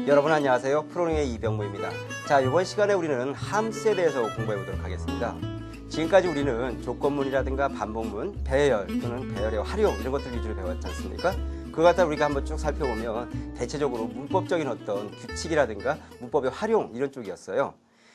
여러분 안녕하세요. 프로링의 이병모입니다. 자, 이번 시간에 우리는 함수에 대해서 공부해 보도록 하겠습니다. 지금까지 우리는 조건문이라든가 반복문, 배열 또는 배열의 활용 이런 것들 위주로 배웠지 않습니까? 그거 갖다 우리가 한번 쭉 살펴보면 대체적으로 문법적인 어떤 규칙이라든가 문법의 활용 이런 쪽이었어요.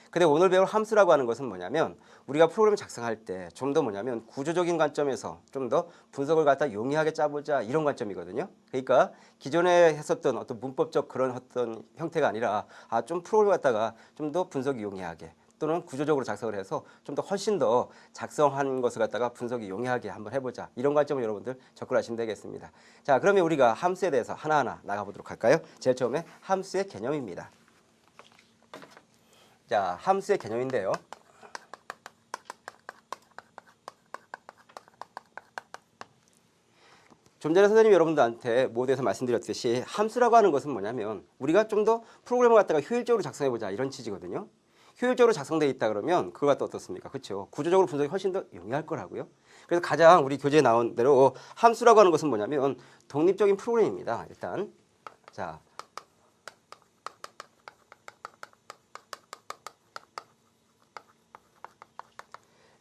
근데 오늘 배울 함수라고 하는 것은 뭐냐면 우리가 프로그램을 작성할 때 좀 더 뭐냐면 구조적인 관점에서 좀 더 분석을 갖다 용이하게 짜보자 이런 관점이거든요. 그러니까 기존에 했었던 어떤 문법적 그런 어떤 형태가 아니라 좀 프로그램을 갖다가 좀 더 분석이 용이하게 또는 구조적으로 작성을 해서 좀 더 훨씬 더 작성한 것을 갖다가 분석이 용이하게 한번 해보자 이런 관점을 여러분들 접근하시면 되겠습니다. 자, 그러면 우리가 함수에 대해서 하나하나 나가보도록 할까요? 제일 처음에 함수의 개념입니다. 자, 함수의 개념인데요. 좀 전에 선생님이 여러분들한테 모두에서 말씀드렸듯이 함수라고 하는 것은 뭐냐면 우리가 좀 더 프로그램을 갖다가 효율적으로 작성해보자 이런 취지거든요. 효율적으로 작성되어 있다 그러면 그거 갖다 어떻습니까? 그렇죠. 구조적으로 분석이 훨씬 더 용이할 거라고요. 그래서 가장 우리 교재에 나온 대로 함수라고 하는 것은 뭐냐면 독립적인 프로그램입니다. 일단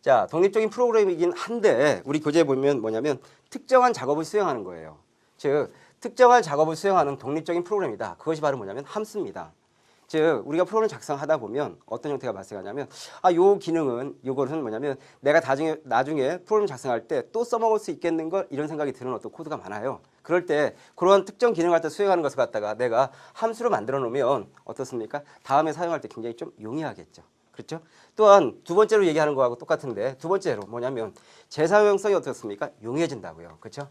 자, 독립적인 프로그램이긴 한데 우리 교재에 보면 뭐냐면 특정한 작업을 수행하는 거예요. 즉 특정한 작업을 수행하는 독립적인 프로그램이다. 그것이 바로 뭐냐면 함수입니다. 즉 우리가 프로그램을 작성하다 보면 어떤 형태가 발생하냐면 요 기능은 요거는 뭐냐면 내가 나중에 프로그램 작성할 때 또 써먹을 수 있겠는 걸 이런 생각이 드는 어떤 코드가 많아요. 그럴 때 그런 특정 기능을 갖다 수행하는 것을 갖다가 내가 함수로 만들어 놓으면 어떻습니까? 다음에 사용할 때 굉장히 좀 용이하겠죠. 그렇죠? 또한 두 번째로 얘기하는 거하고 똑같은데 두 번째로 뭐냐면 재사용성이 어떻습니까? 용이해진다고요. 그렇죠?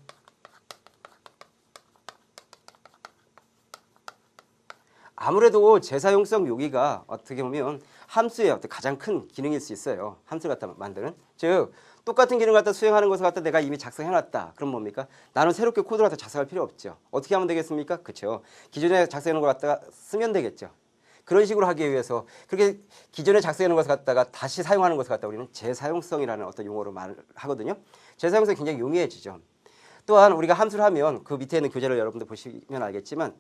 아무래도 재사용성 여기가 어떻게 보면 함수의 어떤 가장 큰 기능일 수 있어요. 함수를 갖다 만드는. 즉 똑같은 기능을 갖다 수행하는 것을 갖다 내가 이미 작성해놨다. 그럼 뭡니까? 나는 새롭게 코드를 갖다 작성할 필요 없죠. 어떻게 하면 되겠습니까? 그렇죠. 기존에 작성해놓은 걸 갖다가 쓰면 되겠죠. 그런 식으로 하기 위해서 그렇게 기존에 작성해놓은 것을 갖다가 다시 사용하는 것을 갖다가 우리는 재사용성이라는 어떤 용어로 말을 하거든요. 재사용성이 굉장히 용이해지죠. 또한 우리가 함수를 하면 그 밑에 있는 교재를 여러분들 보시면 알겠지만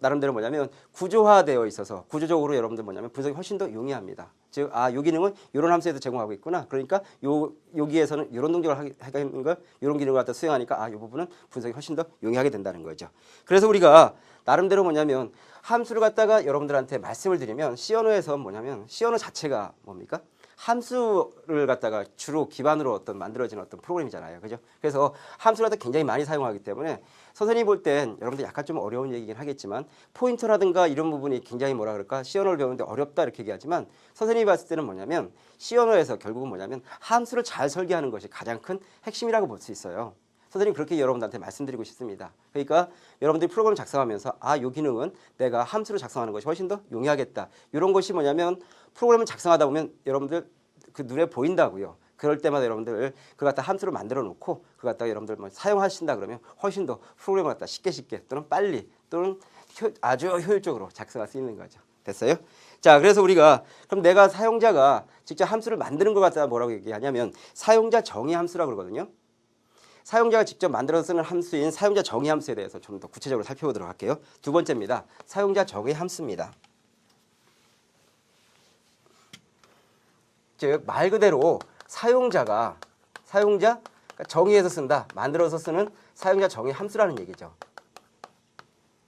나름대로 뭐냐면 구조화되어 있어서 구조적으로 여러분들 뭐냐면 분석이 훨씬 더 용이합니다. 즉, 요 기능은 이런 함수에서 제공하고 있구나. 그러니까 여기에서는 이런 동작을 하는 걸 이런 기능을 갖다 수행하니까 이 부분은 분석이 훨씬 더 용이하게 된다는 거죠. 그래서 우리가 나름대로 뭐냐면 함수를 갖다가 여러분들한테 말씀을 드리면 C 언어에서 뭐냐면 C 언어 자체가 뭡니까? 함수를 갖다가 주로 기반으로 어떤 만들어진 어떤 프로그램이잖아요. 그죠? 그래서 함수를 갖다 굉장히 많이 사용하기 때문에 선생님이 볼 땐 여러분들 약간 좀 어려운 얘기긴 하겠지만 포인터라든가 이런 부분이 굉장히 뭐라 그럴까? C 언어를 배우는데 어렵다 이렇게 얘기하지만 선생님이 봤을 때는 뭐냐면 C 언어에서 결국은 뭐냐면 함수를 잘 설계하는 것이 가장 큰 핵심이라고 볼 수 있어요. 선생님 그렇게 여러분들한테 말씀드리고 싶습니다. 그러니까 여러분들이 프로그램 작성하면서 요 기능은 내가 함수로 작성하는 것이 훨씬 더 용이하겠다. 이런 것이 뭐냐면 프로그램을 작성하다 보면 여러분들 그 눈에 보인다고요. 그럴 때마다 여러분들 그거 갖다 함수로 만들어 놓고 그거 갖다가 여러분들 사용하신다 그러면 훨씬 더 프로그램을 갖다 쉽게 또는 빨리 또는 아주 효율적으로 작성할 수 있는 거죠. 됐어요? 자, 그래서 우리가 그럼 내가 사용자가 직접 함수를 만드는 것 갖다가 뭐라고 얘기하냐면 사용자 정의 함수라고 그러거든요. 사용자가 직접 만들어서 쓰는 함수인 사용자 정의 함수에 대해서 좀 더 구체적으로 살펴보도록 할게요. 두 번째입니다. 사용자 정의 함수입니다. 즉 말 그대로 사용자 정의해서 쓴다. 만들어서 쓰는 사용자 정의 함수라는 얘기죠.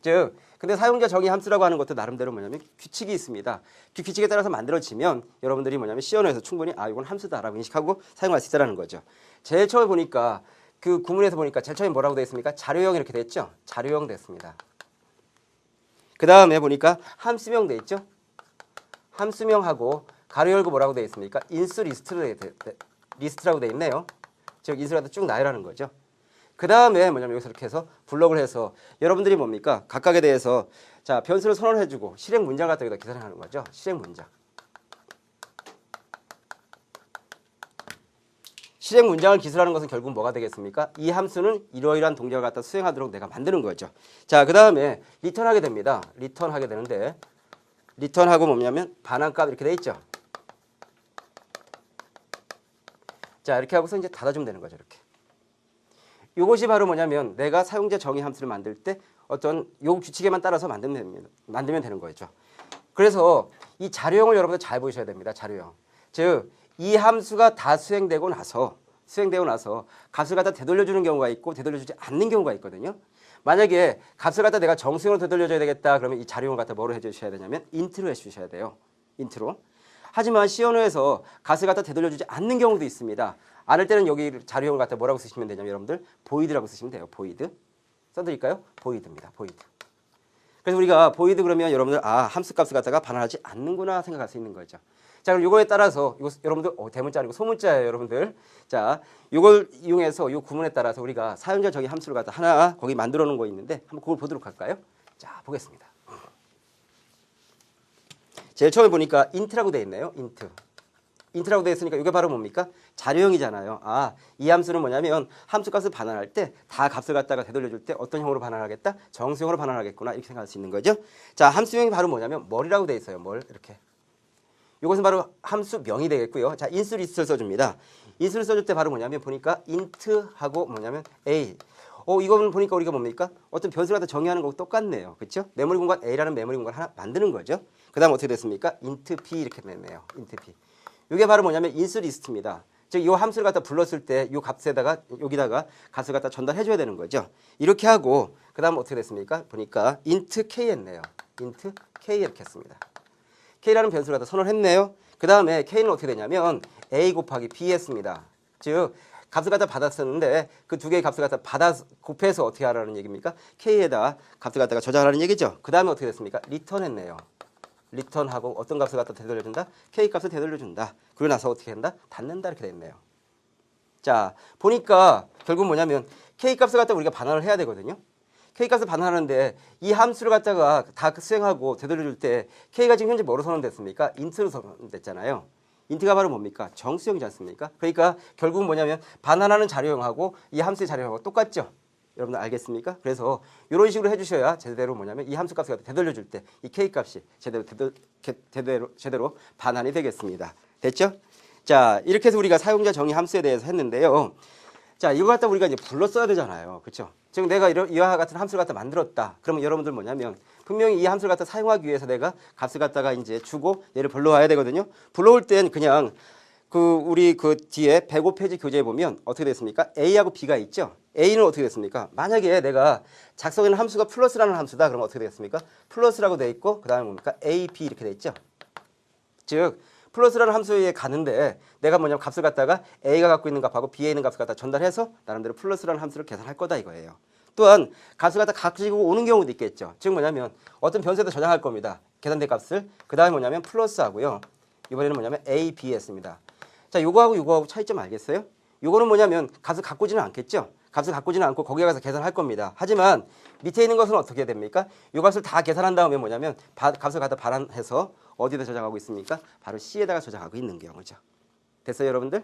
즉 근데 사용자 정의 함수라고 하는 것도 나름대로 뭐냐면 규칙이 있습니다. 그 규칙에 따라서 만들어지면 여러분들이 뭐냐면 C 언어에서 충분히 이건 함수다라고 인식하고 사용할 수 있다는 거죠. 제일 처음에 보니까 그 구문에서 보니까 제일 처음에 뭐라고 되어 있습니까? 자료형 이렇게 돼 있죠? 자료형 됐습니다. 그 다음에 보니까 함수명 돼 있죠? 함수명하고 가로 열고 뭐라고 되어 있습니까? 인수 리스트라고 되어 있네요. 즉 인수라도 쭉 나열하는 거죠. 그 다음에 뭐냐면 여기서 이렇게 해서 블록을 해서 여러분들이 뭡니까? 각각에 대해서 자 변수를 선언해주고 실행 문장을 갖다 여기다 기술하는 거죠. 실행 문장. 실행 문장을 기술하는 것은 결국 뭐가 되겠습니까? 이 함수는 이러이러한 동작을 갖다 수행하도록 내가 만드는 거죠. 자, 그 다음에 리턴하게 됩니다. 리턴하게 되는데 리턴하고 뭐냐면 반환값 이렇게 돼 있죠. 자, 이렇게 하고서 이제 닫아주면 되는 거죠. 이렇게. 이것이 바로 뭐냐면 내가 사용자 정의 함수를 만들 때 어떤 요 규칙에만 따라서 만들면 되는 거죠. 그래서 이 자료형을 여러분들 잘 보셔야 됩니다. 자료형. 즉 이 함수가 다 수행되고 나서 값을 갖다 되돌려주는 경우가 있고 되돌려주지 않는 경우가 있거든요. 만약에 값을 갖다 내가 정수형으로 되돌려줘야 되겠다 그러면 이 자료형을 갖다 뭐로 해주셔야 되냐면 인트로 해주셔야 돼요. 인트로. 하지만 시언어에서 값을 갖다 되돌려주지 않는 경우도 있습니다. 않을 때는 여기 자료형을 갖다 뭐라고 쓰시면 되냐면 여러분들 보이드라고 쓰시면 돼요. 보이드. 써드릴까요? 보이드입니다. 보이드. 그래서 우리가 보이드 그러면 여러분들 함수 값을 갖다가 반환하지 않는구나 생각할 수 있는 거죠. 자, 그럼 이거에 따라서 이거 여러분들 대문자 아니고 소문자예요, 여러분들. 자, 이걸 이용해서 이 구문에 따라서 우리가 사용자 정의 함수를 갖다 하나 거기 만들어 놓은 거 있는데 한번 그걸 보도록 할까요? 자, 보겠습니다. 제일 처음에 보니까 int라고 되어 있네요. int라고 되어 있으니까 이게 바로 뭡니까? 자료형이잖아요. 이 함수는 뭐냐면 함수 값을 반환할 때 다 값을 갖다가 되돌려줄 때 어떤 형으로 반환하겠다? 정수형으로 반환하겠구나 이렇게 생각할 수 있는 거죠. 자, 함수형이 바로 뭐냐면 뭘이라고 되어 있어요. 뭘 이렇게. 이것은 바로 함수명이 되겠고요. 자, 인수리스트를 써줍니다. 인수를 써줄 때 바로 뭐냐면 보니까 int하고 뭐냐면 a. 이거는 보니까 우리가 뭡니까? 어떤 변수를 갖다 정의하는 거하고 똑같네요. 그렇죠? 메모리 공간 a라는 메모리 공간 하나 만드는 거죠. 그 다음 어떻게 됐습니까? int p 이렇게 됐네요. int p. 이게 바로 뭐냐면 인수리스트입니다. 즉, 이 함수를 갖다 불렀을 때 이 값에다가 여기다가 값을 갖다 전달해줘야 되는 거죠. 이렇게 하고 그 다음 어떻게 됐습니까? 보니까 int k 했네요. int k 이렇게 했습니다. k라는 변수를 갖다 선언을 했네요. 그 다음에 k는 어떻게 되냐면 a 곱하기 b 했습니다. 즉 값을 갖다 받았었는데 그 두 개의 값을 갖다 곱해서 어떻게 하라는 얘기입니까? k에다 값을 갖다가 저장하라는 얘기죠. 그 다음에 어떻게 됐습니까? 리턴 했네요. 리턴하고 어떤 값을 갖다 되돌려준다? k 값을 되돌려준다. 그러고 나서 어떻게 한다? 닫는다 이렇게 됐네요. 자, 보니까 결국 뭐냐면 k 값을 갖다 우리가 반환을 해야 되거든요. k값을 반환하는데 이 함수를 갖다가 다 수행하고 되돌려줄 때 k가 지금 현재 뭐로 선언됐습니까? int로 선언됐잖아요. int가 바로 뭡니까? 정수형이지 않습니까? 그러니까 결국은 뭐냐면 반환하는 자료형하고 이 함수의 자료형하고 똑같죠? 여러분들 알겠습니까? 그래서 이런 식으로 해주셔야 제대로 뭐냐면 이 함수 값을 갖다 되돌려줄 때 이 k값이 제대로 반환이 되겠습니다. 됐죠? 자, 이렇게 해서 우리가 사용자 정의 함수에 대해서 했는데요. 자, 이거 갖다 우리가 이제 불러 써야 되잖아요. 그렇죠? 지금 내가 이와 같은 함수를 갖다 만들었다. 그러면 여러분들 뭐냐면 분명히 이 함수를 갖다 사용하기 위해서 내가 값을 갖다가 이제 주고 얘를 불러와야 되거든요. 불러올 땐 그냥 우리 뒤에 105페이지 교재에 보면 어떻게 됐습니까? A하고 B가 있죠. A는 어떻게 됐습니까? 만약에 내가 작성하는 함수가 플러스라는 함수다. 그러면 어떻게 되겠습니까? 플러스라고 돼 있고 그다음에 뭡니까? A, B 이렇게 돼 있죠. 즉 플러스라는 함수에 가는데 내가 뭐냐면 값을 갖다가 A가 갖고 있는 값하고 B에 있는 값을 갖다 전달해서 나름대로 플러스라는 함수를 계산할 거다 이거예요. 또한 값을 갖다 가지고 오는 경우도 있겠죠. 즉 뭐냐면 어떤 변수에다 저장할 겁니다. 계산된 값을. 그 다음에 뭐냐면 플러스하고요. 이번에는 뭐냐면 A, B 했습니다. 자, 요거하고 차이점 알겠어요? 요거는 뭐냐면 값을 갖고 오지는 않겠죠. 값을 갖고 오지는 않고 거기에 가서 계산할 겁니다. 하지만 밑에 있는 것은 어떻게 됩니까? 요 값을 다 계산한 다음에 뭐냐면 값을 갖다 반환해서 어디다 저장하고 있습니까? 바로 C에다가 저장하고 있는 경우죠. 됐어요, 여러분들?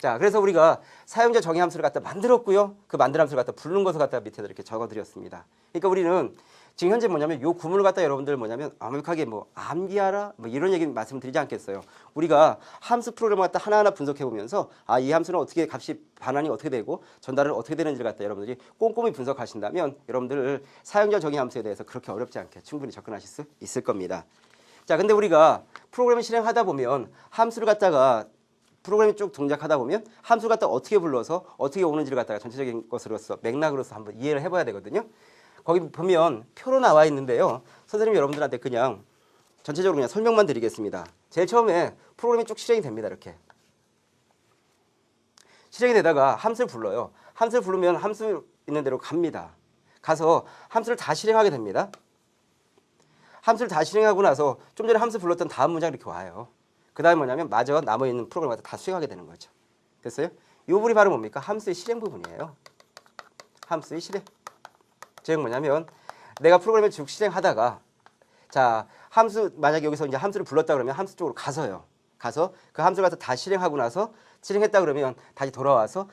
자, 그래서 우리가 사용자 정의 함수를 갖다 만들었고요. 그 만든 함수를 갖다 부르는 것을 갖다 밑에다 이렇게 적어드렸습니다. 그러니까 우리는 지금 현재 뭐냐면 요 구문을 갖다 여러분들 뭐냐면 완벽하게 암기하라 이런 얘기 말씀드리지 않겠어요. 우리가 함수 프로그램을 갖다 하나하나 분석해 보면서 이 함수는 어떻게 값이 반환이 어떻게 되고 전달은 어떻게 되는지를 갖다 여러분들이 꼼꼼히 분석하신다면 여러분들 사용자 정의 함수에 대해서 그렇게 어렵지 않게 충분히 접근하실 수 있을 겁니다. 자, 근데 우리가 프로그램을 실행하다 보면 함수를 갖다가 프로그램이 쭉 동작하다 보면 함수를 갖다 어떻게 불러서 어떻게 오는지를 갖다가 전체적인 것으로서 맥락으로서 한번 이해를 해봐야 되거든요. 거기 보면 표로 나와 있는데요. 선생님이 여러분들한테 그냥 전체적으로 그냥 설명만 드리겠습니다. 제일 처음에 프로그램이 쭉 실행이 됩니다. 이렇게 실행이 되다가 함수를 불러요. 함수를 부르면 함수 있는 대로 갑니다. 가서 함수를 다 실행하게 됩니다. 함수를 다 실행하고 나서 좀 전에 함수 불렀던 다음 문장 이렇게 와요. 그 다음에 뭐냐면 마저 남아 있는 프로그램을 다 수행하게 되는 거죠. 됐어요? 이 부분이 바로 뭡니까? 함수의 실행 부분이에요. 함수의 실행. 즉 뭐냐면 내가 프로그램을 쭉 실행하다가 자, 함수 만약에 여기서 이제 함수를 불렀다 그러면 함수 쪽으로 가서요. 가서 그 함수를 갖다 다 실행하고 나서 실행했다 그러면 다시 돌아와서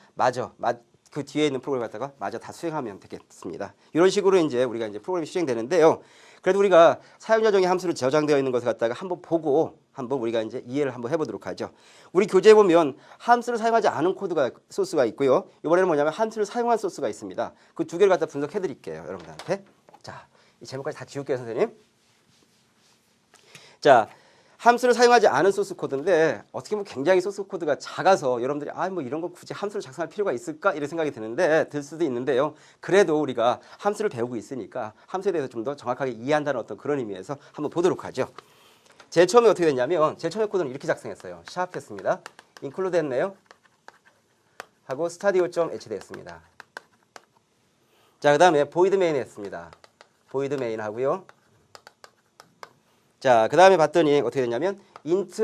그 뒤에 있는 프로그램을 갖다가 마저 다 수행하면 되겠습니다. 이런 식으로 이제 우리가 이제 프로그램이 실행되는데요. 그래도 우리가 사용자 정의 함수로 저장되어 있는 것을 갖다가 한번 보고 한번 우리가 이제 이해를 한번 해보도록 하죠. 우리 교재에 보면 함수를 사용하지 않은 코드가 소스가 있고요. 이번에는 뭐냐면 함수를 사용한 소스가 있습니다. 그 두 개를 갖다 분석해 드릴게요, 여러분들한테. 자, 이 제목까지 다 지울게요, 선생님. 자, 함수를 사용하지 않은 소스 코드인데 어떻게 보면 굉장히 소스 코드가 작아서 여러분들이 뭐 이런 거 굳이 함수를 작성할 필요가 있을까 이런 생각이 들 수도 있는데요. 그래도 우리가 함수를 배우고 있으니까 함수에 대해서 좀 더 정확하게 이해한다는 어떤 그런 의미에서 한번 보도록 하죠. 제일 처음에 어떻게 됐냐면 제일 처음에 코드는 이렇게 작성했어요. 샵 했습니다. include 했네요. 하고 stadio.h 됐습니다. 자, 그 다음에 void main 했습니다. void main 하고요. 자, 그 다음에 봤더니 어떻게 됐냐면 int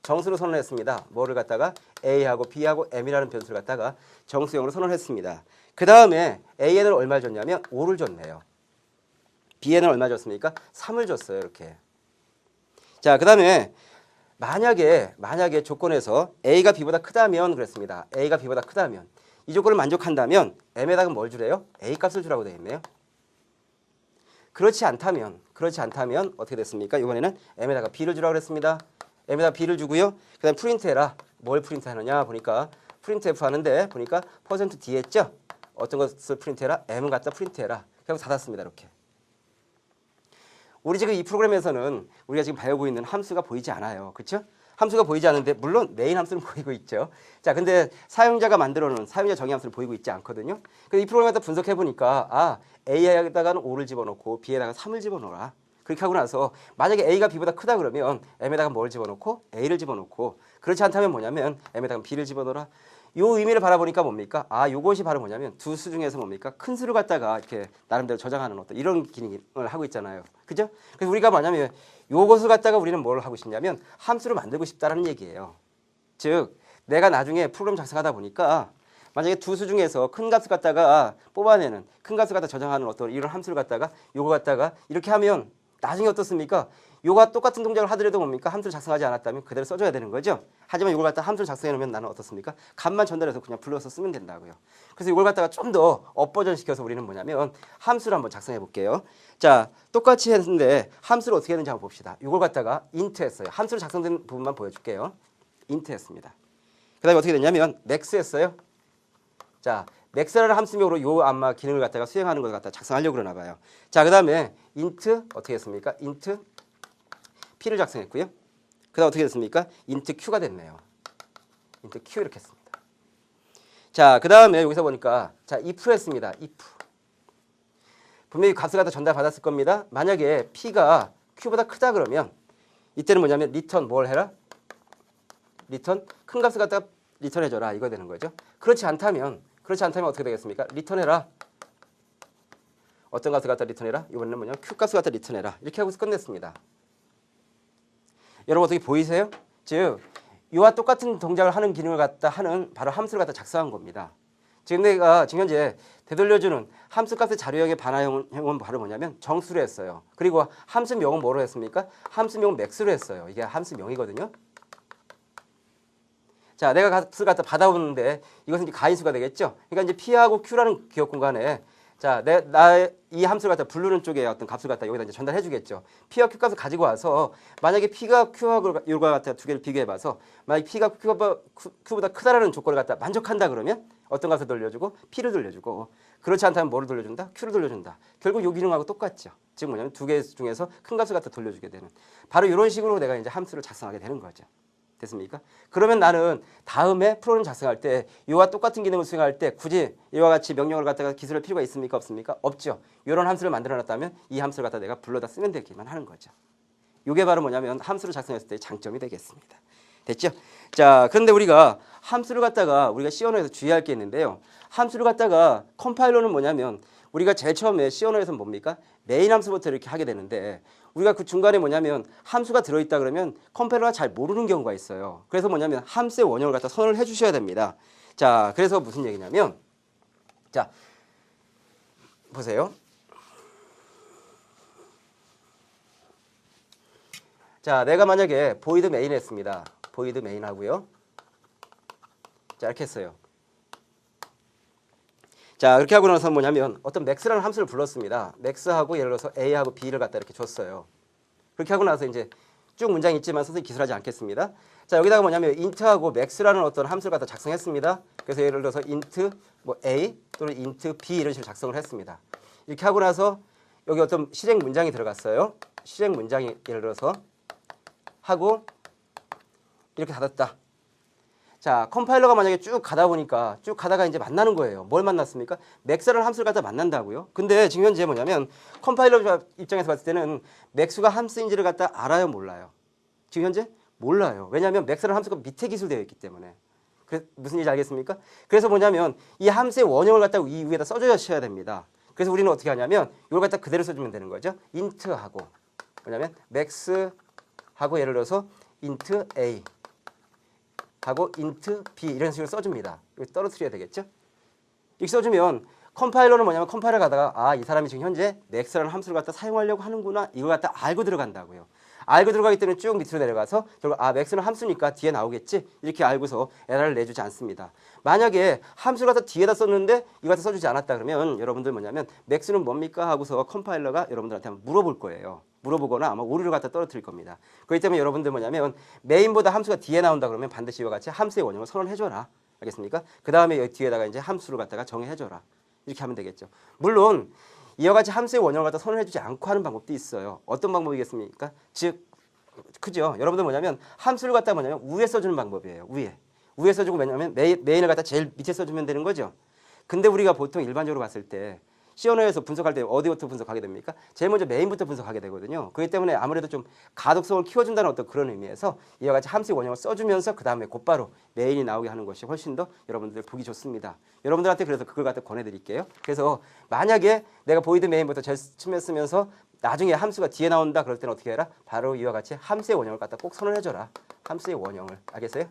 정수로 선언했습니다. 뭐를 갖다가 a하고 b하고 m이라는 변수를 갖다가 정수형으로 선언했습니다. 그 다음에 a에는 얼마 줬냐면 5를 줬네요. b에는 얼마 줬습니까? 3을 줬어요. 이렇게. 자, 그 다음에 만약에 조건에서 a가 b보다 크다면 그랬습니다. a가 b보다 크다면 이 조건을 만족한다면 m에다가 뭘 주래요? a 값을 주라고 되어 있네요. 그렇지 않다면 어떻게 됐습니까? 이번에는 m에다가 b를 주라고 그랬습니다. m에다가 b를 주고요. 그 다음에 프린트해라. 뭘 프린트하느냐 보니까 프린트f 하는데 보니까 %d 했죠? 어떤 것을 프린트해라? m을 갖다 프린트해라. 그래서 닫았습니다. 이렇게. 우리 지금 이 프로그램에서는 우리가 지금 배우고 있는 함수가 보이지 않아요. 그렇죠? 함수가 보이지 않는데 물론 메인 함수는 보이고 있죠. 자, 근데 사용자가 만들어 놓은 사용자 정의 함수를 보이고 있지 않거든요. 그래서 이 프로그램을 갖다 분석해 보니까 A에다가는 5를 집어넣고 B에다가 3을 집어넣어라. 그렇게 하고 나서 만약에 A가 B보다 크다 그러면 M에다가 뭘 집어넣고 A를 집어넣고 그렇지 않다면 뭐냐면 M에다가 B를 집어넣어라. 요 의미를 바라보니까 뭡니까? 요것이 바로 뭐냐면 두 수 중에서 뭡니까? 큰 수를 갖다가 이렇게 나름대로 저장하는 어떤 이런 기능을 하고 있잖아요. 그죠? 그래서 우리가 뭐냐면 요것을 갖다가 우리는 뭘 하고 싶냐면 함수를 만들고 싶다라는 얘기예요. 즉, 내가 나중에 프로그램 작성하다 보니까 만약에 두 수 중에서 큰 값을 갖다가 뽑아내는 큰 값을 갖다 저장하는 어떤 이런 함수를 갖다가 요거 갖다가 이렇게 하면 나중에 어떻습니까? 요가 똑같은 동작을 하더라도 뭡니까? 함수를 작성하지 않았다면 그대로 써줘야 되는 거죠. 하지만 이걸 갖다 함수를 작성해 놓으면 나는 어떻습니까? 값만 전달해서 그냥 불러서 쓰면 된다고요. 그래서 이걸 갖다가 좀 더 업버전 시켜서 우리는 뭐냐면 함수를 한번 작성해 볼게요. 자, 똑같이 했는데 함수를 어떻게 했는지 한번 봅시다. 이걸 갖다가 int 했어요. 함수로 작성된 부분만 보여줄게요. int 했습니다. 그 다음에 어떻게 됐냐면 max 했어요. 자, max라는 함수명으로 요 아마 기능을 갖다가 수행하는 걸 갖다가 작성하려고 그러나 봐요. 자, 그 다음에 int 어떻게 했습니까? int p를 작성했고요. 그 다음 어떻게 됐습니까? int q가 됐네요. int q 이렇게 했습니다. 자, 그 다음에 여기서 보니까 자, if 했습니다. if 분명히 값을 갖다 전달받았을 겁니다. 만약에 p가 q보다 크다 그러면 이때는 뭐냐면 return 뭘 해라? return 큰 값을 갖다가 리턴 해줘라 이거 되는 거죠. 그렇지 않다면 어떻게 되겠습니까? 리턴해라. 어떤 값을 갖다 리턴해라? 이번에는 뭐냐? q 값을 갖다 리턴해라. 이렇게 하고서 끝냈습니다. 여러분 어떻게 보이세요? 즉 이와 똑같은 동작을 하는 기능을 갖다 하는 바로 함수를 갖다 작성한 겁니다. 지금 내가 지금 현재 되돌려주는 함수값의 자료형의 반화형은 바로 뭐냐면 정수로 했어요. 그리고 함수명은 뭐로 했습니까? 함수명은 max로 했어요. 이게 함수명이거든요. 자, 내가 값을 갖다 받아오는데 이것은 이제 가인수가 되겠죠. 그러니까 이제 p하고 q라는 기억 공간에 자, 이 함수를 갖다 부르는 쪽에 어떤 값을 갖다 여기다 이제 전달해 주겠죠. p와 q 값을 가지고 와서 만약에 p가 q하고 이거와 갖다 두 개를 비교해 봐서 만약 p가 q보다 크다라는 조건을 갖다 만족한다 그러면 어떤 값을 돌려주고 p를 돌려주고 그렇지 않다면 뭐를 돌려준다? q를 돌려준다. 결국 요 기능하고 똑같죠. 즉 뭐냐면 두 개 중에서 큰 값을 갖다 돌려주게 되는 바로 이런 식으로 내가 이제 함수를 작성하게 되는 거죠. 됐습니까? 그러면 나는 다음에 프로그램 작성할 때 이와 똑같은 기능을 수행할 때 굳이 이와 같이 명령어를 갖다가 기술할 필요가 있습니까? 없습니까? 없죠. 이런 함수를 만들어 놨다면 이 함수를 갖다 내가 불러다 쓰면 되기만 하는 거죠. 이게 바로 뭐냐면 함수를 작성했을 때의 장점이 되겠습니다. 됐죠? 자, 그런데 우리가 함수를 갖다가 우리가 C 언어에서 주의할 게 있는데요. 함수를 갖다가 컴파일러는 뭐냐면 우리가 제일 처음에 C 언어에서는 뭡니까? 메인 함수부터 이렇게 하게 되는데 우리가 그 중간에 뭐냐면 함수가 들어있다 그러면 컴파일러가 잘 모르는 경우가 있어요. 그래서 뭐냐면 함수의 원형을 갖다 선언을 해 주셔야 됩니다. 자, 그래서 무슨 얘기냐면 자, 보세요. 자, 내가 만약에 void main 했습니다. void main 하고요. 자, 이렇게 했어요. 자, 그렇게 하고 나서 뭐냐면 어떤 max라는 함수를 불렀습니다. max하고 예를 들어서 a하고 b를 갖다 이렇게 줬어요. 그렇게 하고 나서 이제 쭉 문장이 있지만 선생님 기술하지 않겠습니다. 자, 여기다가 뭐냐면 int하고 max라는 어떤 함수를 갖다 작성했습니다. 그래서 예를 들어서 int 뭐 a 또는 int b 이런 식으로 작성을 했습니다. 이렇게 하고 나서 여기 어떤 실행 문장이 들어갔어요. 실행 문장이 예를 들어서 하고 이렇게 닫았다. 자, 컴파일러가 만약에 쭉 가다 보니까 쭉 가다가 이제 만나는 거예요. 뭘 만났습니까? 맥스라는 함수를 갖다 만난다고요. 근데 지금 현재 뭐냐면 컴파일러 입장에서 봤을 때는 맥스가 함수인지를 갖다 알아요, 몰라요? 지금 현재 몰라요. 왜냐하면 맥스라는 함수가 밑에 기술되어 있기 때문에. 그래서 무슨 얘기인지 알겠습니까? 그래서 뭐냐면 이 함수의 원형을 갖다 이 위에다 써줘야 됩니다. 그래서 우리는 어떻게 하냐면 이걸 갖다 그대로 써주면 되는 거죠. int하고 뭐냐면 max하고 예를 들어서 int a 하고 int b 이런 식으로 써줍니다. 이거 떨어뜨려야 되겠죠? 이렇게 써주면 컴파일러는 뭐냐면 컴파일러 가다가 아, 이 사람이 지금 현재 max라는 함수를 갖다 사용하려고 하는구나 이걸 갖다 알고 들어간다고요. 알고 들어가기 때문에 쭉 밑으로 내려가서 결국 아, max는 함수니까 뒤에 나오겠지 이렇게 알고서 에러를 내주지 않습니다. 만약에 함수를 갖다 뒤에다 썼는데 이거 갖다 써주지 않았다 그러면 여러분들 뭐냐면 max는 뭡니까 하고서 컴파일러가 여러분들한테 한번 물어볼 거예요. 물어보거나 아마 오류를 갖다 떨어뜨릴 겁니다. 그렇기 때문에 여러분들 뭐냐면 메인보다 함수가 뒤에 나온다 그러면 반드시 이와 같이 함수의 원형을 선언해줘라. 알겠습니까? 그 다음에 여기 뒤에다가 이제 함수를 갖다가 정해줘라. 이렇게 하면 되겠죠. 물론 이와 같이 함수의 원형을 갖다 선언해주지 않고 하는 방법도 있어요. 어떤 방법이겠습니까? 즉, 그죠? 여러분들 뭐냐면 함수를 갖다 뭐냐면 위에 써주는 방법이에요. 위에 써주고 뭐냐면 메인을 갖다 제일 밑에 써주면 되는 거죠. 근데 우리가 보통 일반적으로 봤을 때 C 언어에서 분석할 때 어디부터 분석하게 됩니까? 제일 먼저 메인부터 분석하게 되거든요. 그렇기 때문에 아무래도 좀 가독성을 키워준다는 어떤 그런 의미에서 이와 같이 함수의 원형을 써주면서 그 다음에 곧바로 메인이 나오게 하는 것이 훨씬 더 여러분들 보기 좋습니다. 여러분들한테 그래서 그걸 갖다 권해드릴게요. 그래서 만약에 내가 보이드 메인부터 제일 처음에 쓰면서 나중에 함수가 뒤에 나온다 그럴 때는 어떻게 해라? 바로 이와 같이 함수의 원형을 갖다 꼭 선언해줘라. 함수의 원형을. 알겠어요?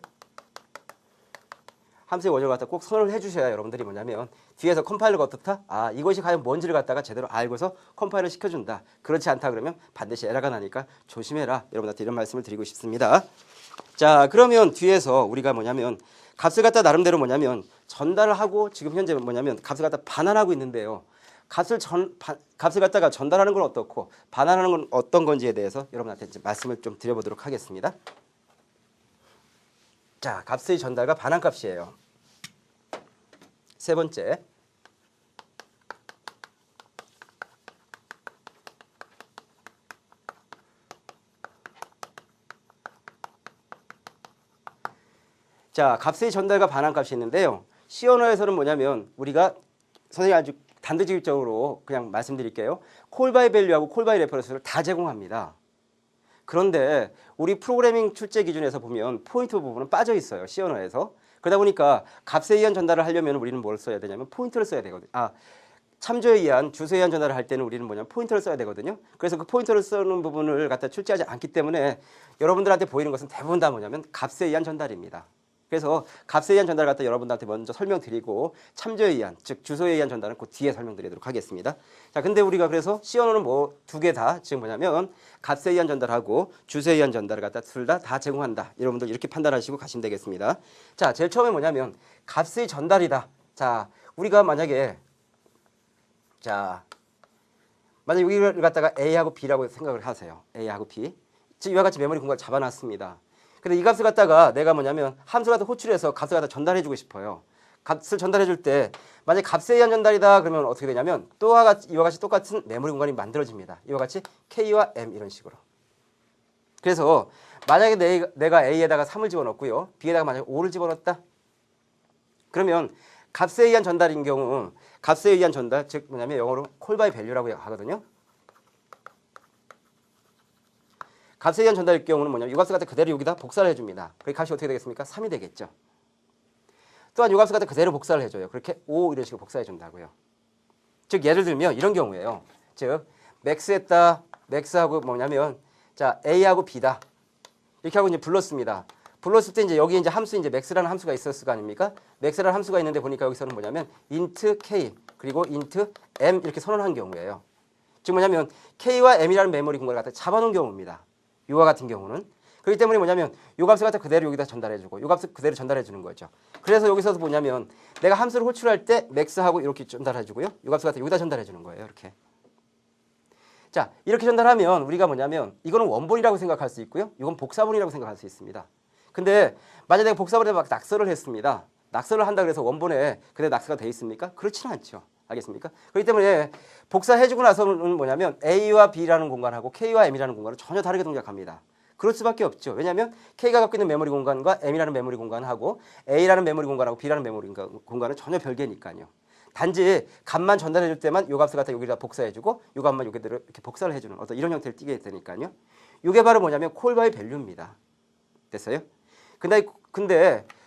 함수의 원형을 갖다 꼭 선언을 해주셔야 여러분들이 뭐냐면 뒤에서 컴파일러가 어떻다? 아, 이것이 과연 뭔지를 갖다가 제대로 알고서 컴파일을 시켜준다. 그렇지 않다 그러면 반드시 에러가 나니까 조심해라. 여러분한테 이런 말씀을 드리고 싶습니다. 자, 그러면 뒤에서 우리가 뭐냐면 값을 갖다 나름대로 뭐냐면 전달을 하고 지금 현재 뭐냐면 값을 갖다 반환하고 있는데요. 값을 갖다가 전달하는 건 어떻고 반환하는 건 어떤 건지에 대해서 여러분한테 이제 말씀을 좀 드려보도록 하겠습니다. 자, 값의 전달과 반환값이에요. 세 번째. 자, 값의 전달과 반환값이 있는데요. C 언어에서는 뭐냐면 우리가 선생님이 아주 단도직입적으로 그냥 말씀드릴게요. 콜 바이 밸류하고 콜 바이 레퍼런스를 다 제공합니다. 그런데 우리 프로그래밍 출제 기준에서 보면 포인트 부분은 빠져 있어요. C 언어에서. 그러다 보니까 값에 의한 전달을 하려면 우리는 뭘 써야 되냐면 포인트를 써야 되거든요. 아, 참조에 의한 주소에 의한 전달을 할 때는 우리는 뭐냐면 포인터를 써야 되거든요. 그래서 그 포인터를 쓰는 부분을 갖다 출제하지 않기 때문에 여러분들한테 보이는 것은 대부분 다 뭐냐면 값에 의한 전달입니다. 그래서 값에 의한 전달을 갖다 여러분들한테 먼저 설명드리고 참조에 의한, 즉 주소에 의한 전달은 그 뒤에 설명드리도록 하겠습니다. 자, 근데 우리가 그래서 C 언어는 뭐 두 개 다 지금 뭐냐면 값에 의한 전달하고 주소에 의한 전달을 갖다 둘 다 제공한다. 여러분들 이렇게 판단하시고 가시면 되겠습니다. 자, 제일 처음에 뭐냐면 값의 전달이다. 자, 우리가 만약에 만약 여기를 갖다가 A하고 B라고 생각을 하세요. A하고 B. 즉 이와 같이 메모리 공간을 잡아놨습니다. 근데 이 값을 갖다가 내가 뭐냐면 함수를 갖다 호출해서 값을 갖다 전달해주고 싶어요. 값을 전달해줄 때 만약 값에 의한 전달이다 그러면 어떻게 되냐면 이와 같이 똑같은 메모리 공간이 만들어집니다. 이와 같이 K와 M 이런 식으로. 그래서 만약에 내가 A에다가 3을 집어넣고요. B에다가 만약에 5를 집어넣었다. 그러면 값에 의한 전달인 경우 값에 의한 전달 즉 뭐냐면 영어로 콜 바이 밸류라고 하거든요. 값에 의한 전달일 경우는 뭐냐면 이 값을 갖다 그대로 여기다 복사를 해줍니다. 그 값이 어떻게 되겠습니까? 3이 되겠죠. 또한 이 값을 갖다 그대로 복사를 해줘요. 그렇게 5 이런 식으로 복사해 준다고요. 즉 예를 들면 이런 경우예요. 즉 max하고 뭐냐면 자 A하고 B다. 이렇게 하고 이제 불렀습니다. 불렀을 때 이제 여기 이제 함수 이제 max라는 함수가 있었을 거 아닙니까? max라는 함수가 있는데 보니까 여기서는 뭐냐면 int k 그리고 int m 이렇게 선언한 경우예요. 즉 뭐냐면 k와 m이라는 메모리 공간을 갖다 잡아놓은 경우입니다. 이와 같은 경우는 그렇기 때문에 뭐냐면 요 값을 갖다 그대로 여기다 전달해주고 요 값을 그대로 전달해주는 거죠. 그래서 여기서도 뭐냐면 내가 함수를 호출할 때 max하고 이렇게 전달해주고요. 요 값을 갖다 여기다 전달해주는 거예요. 이렇게. 자, 이렇게 전달하면 우리가 뭐냐면 이거는 원본이라고 생각할 수 있고요. 이건 복사본이라고 생각할 수 있습니다. 근데 만약에 내가 복사본에 막 낙서를 했습니다. 낙서를 한다 그래서 원본에 그대로 낙서가 돼 있습니까? 그렇지는 않죠. 알겠습니까? 그렇기 때문에 복사해주고 나서는 뭐냐면 A와 B라는 공간하고 K와 M이라는 공간은 전혀 다르게 동작합니다. 그럴 수밖에 없죠. 왜냐하면 K가 갖고 있는 메모리 공간과 M이라는 메모리 공간하고 A라는 메모리 공간하고 B라는 메모리 공간은 전혀 별개니까요. 단지 값만 전달해 줄 때만 요 값을 갖다 여기다 복사해주고 요 값만 여기대로 이렇게 복사를 해주는 어떤 이런 형태를 띠게 되니까요. 이게 바로 뭐냐면 콜 바이 밸류입니다. 됐어요? 근데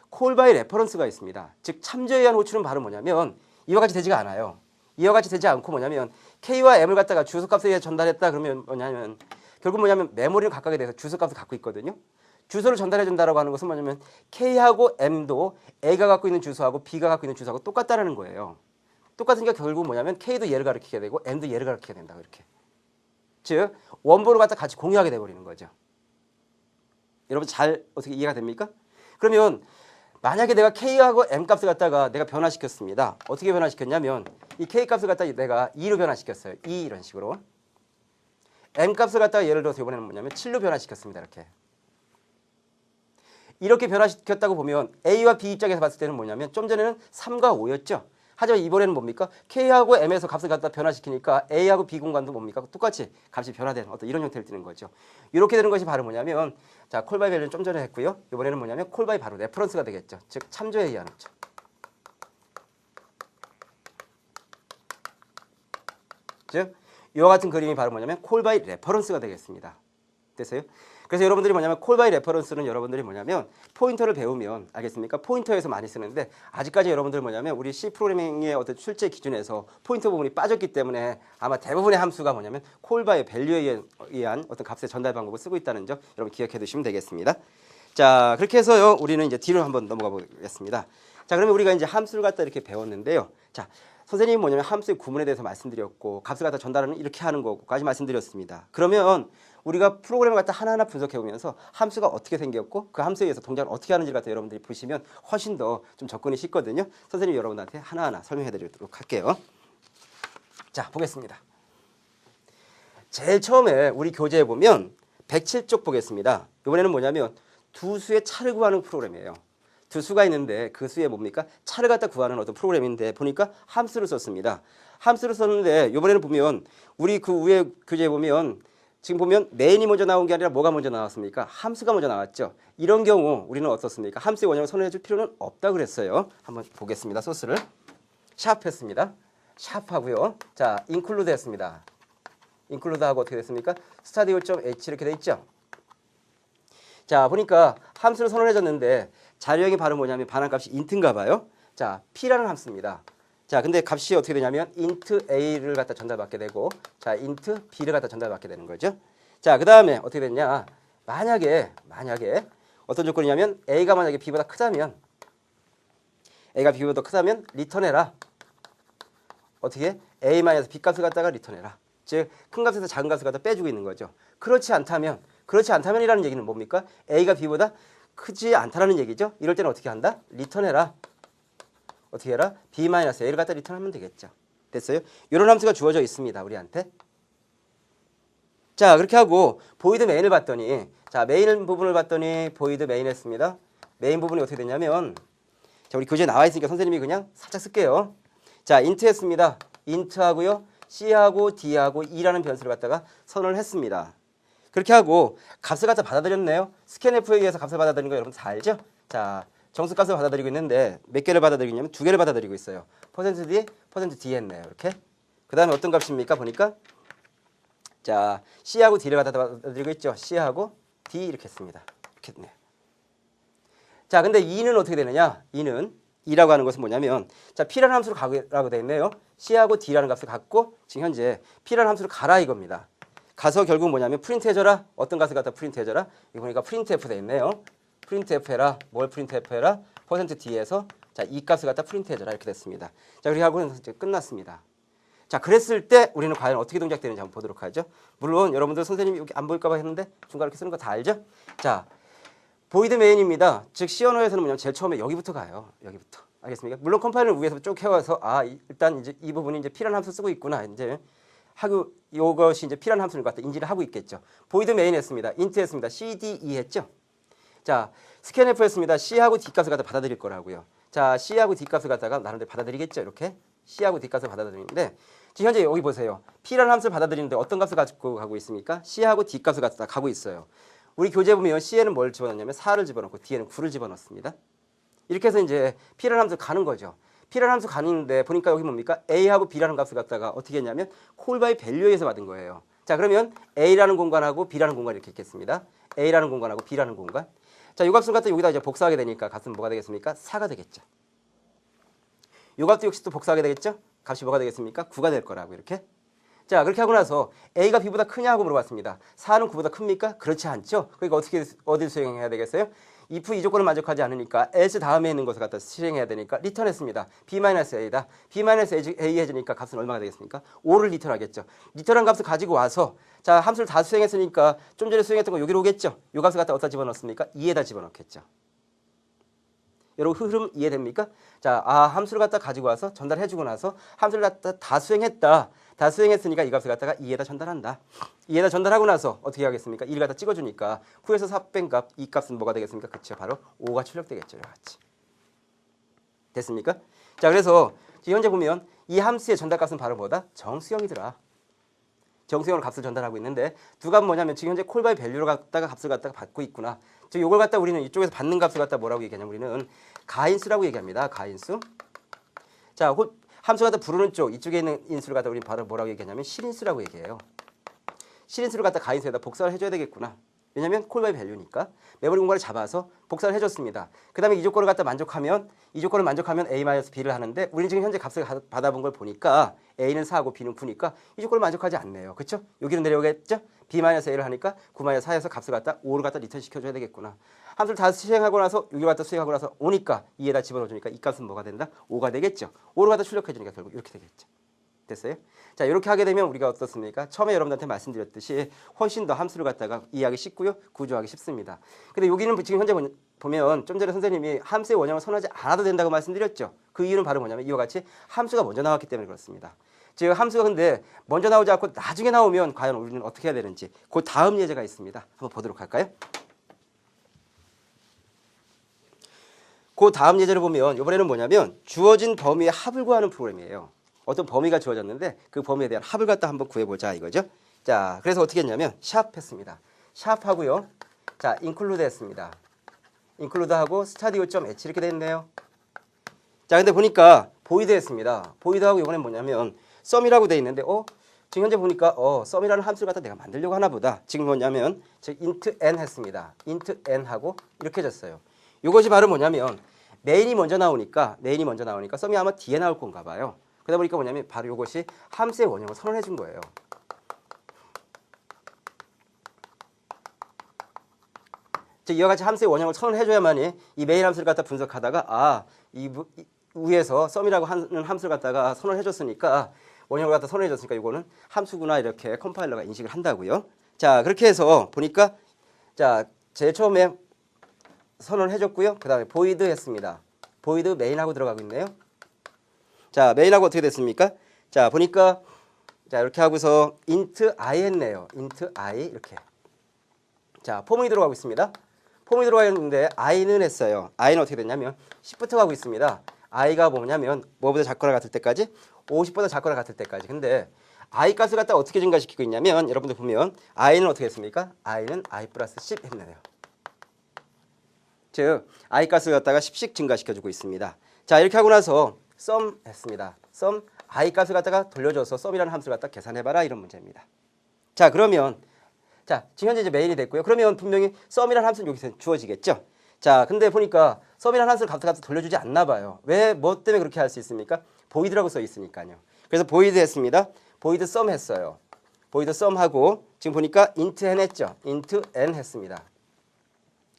콜 바이 레퍼런스가 있습니다. 즉 참조에 의한 호출은 바로 뭐냐면 이와 같이 되지가 않아요. 이와 같이 되지 않고 뭐냐면 K와 M을 갖다가 주소값에 의해 전달했다 그러면 뭐냐면 결국 뭐냐면 메모리를 각각에 대해서 주소값을 갖고 있거든요. 주소를 전달해 준다라고 하는 것은 뭐냐면 K하고 M도 A가 갖고 있는 주소하고 B가 갖고 있는 주소하고 똑같다라는 거예요. 똑같으니까 결국 뭐냐면 K도 얘를 가르치게 되고 M도 얘를 가르치게 된다. 이렇게. 즉 원본을 갖다 같이 공유하게 돼버리는 거죠. 여러분 잘 어떻게 이해가 됩니까? 그러면 만약에 내가 K하고 M 값을 갖다가 내가 변화시켰습니다. 어떻게 변화시켰냐면 이 K 값을 갖다가 내가 2로 변화시켰어요. 2 이런 식으로. M 값을 갖다가 예를 들어서 이번에는 뭐냐면 7로 변화시켰습니다. 이렇게 변화시켰다고 보면 A와 B 입장에서 봤을 때는 뭐냐면 좀 전에는 3과 5였죠. 하지만 이번에는 뭡니까? K하고 M에서 값을 갖다 변화시키니까 A하고 B 공간도 뭡니까? 똑같이 값이 변화되는 어떤 이런 형태를 띠는 거죠. 이렇게 되는 것이 바로 뭐냐면 자 콜바이 밸류는 좀 전에 했고요. 이번에는 뭐냐면 콜바이 바로 레퍼런스가 되겠죠. 즉 참조에 의한 호출. 즉 이와 같은 그림이 바로 뭐냐면 콜바이 레퍼런스가 되겠습니다. 됐어요? 그래서 여러분들이 뭐냐면 콜바이 레퍼런스는 여러분들이 뭐냐면 포인터를 배우면 알겠습니까? 포인터에서 많이 쓰는데 아직까지 여러분들 뭐냐면 우리 C 프로그래밍의 어떤 출제 기준에서 포인터 부분이 빠졌기 때문에 아마 대부분의 함수가 뭐냐면 콜바이 밸류에 의한 어떤 값의 전달 방법을 쓰고 있다는 점 여러분 기억해 두시면 되겠습니다. 자, 그렇게 해서요. 우리는 이제 뒤로 한번 넘어가 보겠습니다. 자, 그러면 우리가 이제 함수를 갖다 이렇게 배웠는데요. 자, 선생님이 뭐냐면 함수의 구문에 대해서 말씀드렸고 값을 갖다 전달하는 이렇게 하는 거까지 말씀드렸습니다. 그러면 우리가 프로그램을 갖다 하나하나 분석해 보면서 함수가 어떻게 생겼고 그 함수에 의해서 동작을 어떻게 하는지를 갖다 여러분들이 보시면 훨씬 더 좀 접근이 쉽거든요. 선생님이 여러분한테 하나하나 설명해 드리도록 할게요. 자, 보겠습니다. 제일 처음에 우리 교재에 보면 107쪽 보겠습니다. 이번에는 뭐냐면 두 수의 차를 구하는 프로그램이에요. 두 수가 있는데 그 수에 뭡니까? 차를 갖다 구하는 어떤 프로그램인데 보니까 함수를 썼습니다. 함수를 썼는데 이번에는 보면 우리 그 위에 교재에 보면 지금 보면 메인이 먼저 나온 게 아니라 뭐가 먼저 나왔습니까? 함수가 먼저 나왔죠. 이런 경우 우리는 어떻습니까? 함수의 원형을 선언해 줄 필요는 없다 그랬어요. 한번 보겠습니다. 소스를 샵 했습니다. 샵 하고요. 자, include 했습니다. include 하고 어떻게 됐습니까? studio.h 이렇게 돼 있죠. 자, 보니까 함수를 선언해 줬는데 자료형이 바로 뭐냐면 반환값이 int인가 봐요. 자, p라는 함수입니다. 자, 근데 값이 어떻게 되냐면 int a를 갖다 전달받게 되고 자, int b를 갖다 전달받게 되는 거죠. 자, 그다음에 어떻게 됐냐? 만약에 어떤 조건이냐면 a가 만약에 b보다 크다면 a가 b보다 크다면 리턴해라. 어떻게? a-b 값을 갖다가 리턴해라. 즉, 큰 값에서 작은 값을 갖다 빼주고 있는 거죠. 그렇지 않다면이라는 얘기는 뭡니까? a가 b보다 크지 않다라는 얘기죠. 이럴 때는 어떻게 한다? 리턴해라. 어떻게 해라? b-a를 갖다 리턴하면 되겠죠. 됐어요? 이런 함수가 주어져 있습니다. 우리한테. 자, 그렇게 하고 void main을 봤더니 자, 메인 부분을 봤더니 void main 했습니다. 메인 부분이 어떻게 되냐면 자, 우리 교재에 나와 있으니까 선생님이 그냥 살짝 쓸게요. 자, int 했습니다. int 하고요. c하고 d하고 e라는 변수를 갖다가 선언을 했습니다. 그렇게 하고 값을 갖다 받아들였네요. scanf에 의해서 값을 받아들이는 거 여러분 다 알죠? 자, 정수값을 받아들이고 있는데 몇 개를 받아들이고 있냐면 두 개를 받아들이고 있어요. %d, %d 했네요. 이렇게. 그 다음에 어떤 값입니까? 보니까 자, c하고 d를 받아들이고 있죠. c하고 d 이렇게 했습니다. 이렇게 했네요. 자, 근데 2는 어떻게 되느냐? 2라고 하는 것은 뭐냐면 자, p라는 함수를 가라고 되어 있네요. c하고 d라는 값을 갖고 지금 현재 p라는 함수를 가라 이겁니다. 가서 결국 뭐냐면 프린트 해줘라. 어떤 값을 갖다 프린트 해줘라. 이거 보니까 printf 되어 있네요. printf 해라. 뭘 printf 해라? %d에서 자, 이 값을 갖다 프린트 해줘라. 이렇게 됐습니다. 자, 그렇게 하고는 이제 끝났습니다. 자, 그랬을 때 우리는 과연 어떻게 동작되는지 한번 보도록 하죠. 물론 여러분들 선생님이 여기 안 보일까 봐 했는데 중간에 이렇게 쓰는 거 다 알죠? 자, 보이드 메인입니다. 즉 C 언어에서는 뭐냐면 제일 처음에 여기부터 가요. 여기부터. 알겠습니까? 물론 컴파일러는 위에서 쭉 해와서 일단 이제 이 부분이 이제 P라는 함수 쓰고 있구나. 이제 하고 이것이 이제 P라는 함수를 갖다 인지를 하고 있겠죠. 보이드 메인 했습니다. 인트 했습니다. CDE 했죠. 자, 스캔F 했습니다. C하고 D 값을 갖다 받아들일 거라고요. 자, C하고 D 값을 갖다가 나름대로 받아들이겠죠. 이렇게 C하고 D 값을 받아들이는데 지금 현재 여기 보세요. P라는 함수를 받아들이는데 어떤 값을 가지고 가고 있습니까? C하고 D 값을 갖다 가고 있어요. 우리 교재 보면 C에는 뭘 집어넣냐면 4를 집어넣고 D에는 9를 집어넣습니다. 이렇게 해서 이제 P라는 함수 가는 거죠. P라는 함수 가는데 보니까 여기 뭡니까? A하고 B라는 값을 갖다가 어떻게 했냐면 콜 바이 밸류에서 받은 거예요. 자, 그러면 A라는 공간하고 B라는 공간 이렇게 있겠습니다. A라는 공간하고 B라는 공간. 자, 이 값을 갖다 여기다 이제 복사하게 되니까 값은 뭐가 되겠습니까? 4가 되겠죠. 이 값도 역시 또 복사하게 되겠죠? 값이 뭐가 되겠습니까? 9가 될 거라고 이렇게. 자, 그렇게 하고 나서 A가 B보다 크냐 하고 물어봤습니다. 4는 9보다 큽니까? 그렇지 않죠. 그러니까 어떻게 어딜 수행해야 되겠어요? if 이 조건을 만족하지 않으니까 else 다음에 있는 것을 갖다 실행해야 되니까 리턴했습니다. b-a다. b-a 해주니까 값은 얼마가 되겠습니까? 5를 리턴하겠죠. 리턴한 값을 가지고 와서 자, 함수를 다 수행했으니까 좀 전에 수행했던 거 여기로 오겠죠. 이 값을 갖다 어디다 집어넣습니까? 2에다 집어넣겠죠. 여러분 흐름 이해됩니까? 자, 함수를 갖다 가지고 와서 전달해주고 나서 함수를 갖다 다 수행했다. 다 수행했으니까 이 값을 갖다가 2에다 전달한다. 2에다 전달하고 나서 어떻게 하겠습니까? 1을 갖다 찍어주니까 9에서 4 뺀 값, 이 값은 뭐가 되겠습니까? 그쵸, 바로 5가 출력되겠죠. 같이. 됐습니까? 자, 그래서 지금 현재 보면 이 함수의 전달값은 바로 뭐다? 정수형이더라. 정수형으로 값을 전달하고 있는데 두 값은 뭐냐면 지금 현재 콜바이 밸류로 갖다가 값을 갖다가 받고 있구나. 즉 이걸 갖다 우리는 이쪽에서 받는 값을 갖다 뭐라고 얘기하냐면 우리는 가인수라고 얘기합니다. 가인수. 자, 함수 갖다 부르는 쪽 이쪽에 있는 인수를 갖다 우리는 바로 뭐라고 얘기하냐면 실인수라고 얘기해요. 실인수를 갖다 가인수에다 복사를 해줘야 되겠구나. 왜냐면 콜바이 밸류니까 메모리 공간을 잡아서 복사를 해줬습니다. 그 다음에 이 조건을 갖다 만족하면 A-B를 하는데 우리는 지금 현재 값을 받아본 걸 보니까 A는 4고 B는 9니까 이 조건을 만족하지 않네요. 그렇죠? 여기로 내려오겠죠? B-A를 하니까 9-4에서 값을 갖다 5를 갖다 리턴 시켜줘야 되겠구나. 함수를 다 수행하고 나서 여기를 갖다 수행하고 나서 오니까 2에다 집어넣어주니까 이 값은 뭐가 된다? 5가 되겠죠. 5를 갖다 출력해주니까 결국 이렇게 되겠죠. 됐어요? 자, 이렇게 하게 되면 우리가 어떻습니까? 처음에 여러분들한테 말씀드렸듯이 훨씬 더 함수를 갖다가 이해하기 쉽고요. 구조하기 쉽습니다. 근데 여기는 지금 현재 보면 좀 전에 선생님이 함수의 원형을 선호하지 않아도 된다고 말씀드렸죠. 그 이유는 바로 뭐냐면 이와 같이 함수가 먼저 나왔기 때문에 그렇습니다. 즉 함수가 근데 먼저 나오지 않고 나중에 나오면 과연 우리는 어떻게 해야 되는지 그 다음 예제가 있습니다. 한번 보도록 할까요? 그 다음 예제를 보면 이번에는 뭐냐면 주어진 범위의 합을 구하는 프로그램이에요. 어떤 범위가 주어졌는데 그 범위에 대한 합을 갖다 한번 구해보자 이거죠. 자, 그래서 어떻게 했냐면 샵 했습니다. 샵 하고요. 자, include 했습니다. include 하고 stadio.h 이렇게 됐네요. 자, 근데 보니까 void 했습니다. void 하고 이번엔 뭐냐면 sum이라고 돼 있는데 지금 현재 보니까 sum이라는 함수를 갖다 내가 만들려고 하나 보다. 지금 뭐냐면 int n 했습니다. int n 하고 이렇게 해줬어요. 이것이 바로 뭐냐면 메인이 먼저 나오니까 sum이 아마 뒤에 나올 건가 봐요. 그러다 보니까 뭐냐면 바로 이것이 함수의 원형을 선언해 준 거예요. 즉 이와 같이 함수의 원형을 선언해 줘야만이 이 메인 함수를 갖다 분석하다가 이 위에서 sum이라고 하는 함수를 갖다가 선언해 줬으니까 원형을 갖다 선언해 줬으니까 이거는 함수구나 이렇게 컴파일러가 인식을 한다고요. 자, 그렇게 해서 보니까 자, 제일 처음에 선언해 줬고요. 그다음에 void 했습니다. void 메인하고 들어가고 있네요. 자, 메인하고 어떻게 됐습니까? 자, 보니까 자, 이렇게 하고서 int i 했네요. int i 이렇게. 자, 포문이 들어가고 있습니다. 포문이 들어가 있는데 i는 했어요. i는 어떻게 됐냐면 10부터 가고 있습니다. i가 뭐냐면 뭐보다 작거나 같을 때까지 50보다 작거나 같을 때까지. 근데 i 값을 갖다 어떻게 증가시키고 있냐면 여러분들 보면 i는 어떻게 했습니까? i는 i 플러스 10 했네요. 즉 i 값을 갖다가 10씩 증가시켜주고 있습니다. 자, 이렇게 하고 나서 sum 했습니다. sum i 값을 갖다가 돌려줘서 sum이라는 함수를 갖다 계산해봐라 이런 문제입니다. 자, 그러면 자, 지금 현재 이제 메인이 됐고요. 그러면 분명히 sum이라는 함수는 여기서 주어지겠죠. 자, 근데 보니까 sum이라는 함수를 갖다 돌려주지 않나 봐요. 왜, 뭐 때문에 그렇게 할 수 있습니까? void라고 써 있으니까요. 그래서 void 했습니다. void sum 했어요. void sum 하고 지금 보니까 int n 했죠. int n 했습니다.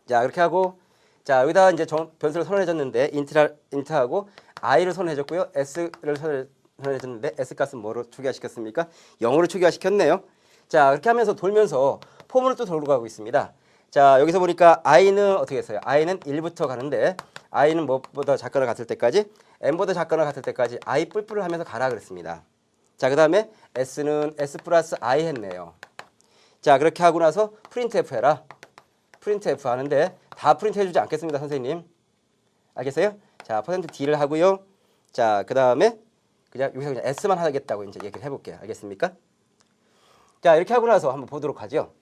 자, 그렇게 하고 자, 여기다가 이제 변수를 선언해줬는데 int하고 i를 선언해줬고요. s를 전환해줬는데 S값은 뭐로 초기화시켰습니까? 0으로 초기화시켰네요. 자, 그렇게 하면서 돌면서 폼으로 또 돌고 가고 있습니다. 자, 여기서 보니까 i는 어떻게 했어요? i는 1부터 가는데 i는 뭐보다 작거나 같을 때까지 n보다 작거나 같을 때까지 i 뿔뿔을 하면서 가라 그랬습니다. 자, 그 다음에 s는 s 플러스 i 했네요. 자, 그렇게 하고 나서 프린트f 해라. 프린트f 하는데 다 프린트 해주지 않겠습니다, 선생님. 알겠어요? 자, %d를 하고요. 자, 그 다음에 그냥 여기서 그냥 s만 하겠다고 이제 얘기를 해볼게요. 알겠습니까? 자, 이렇게 하고 나서 한번 보도록 하죠.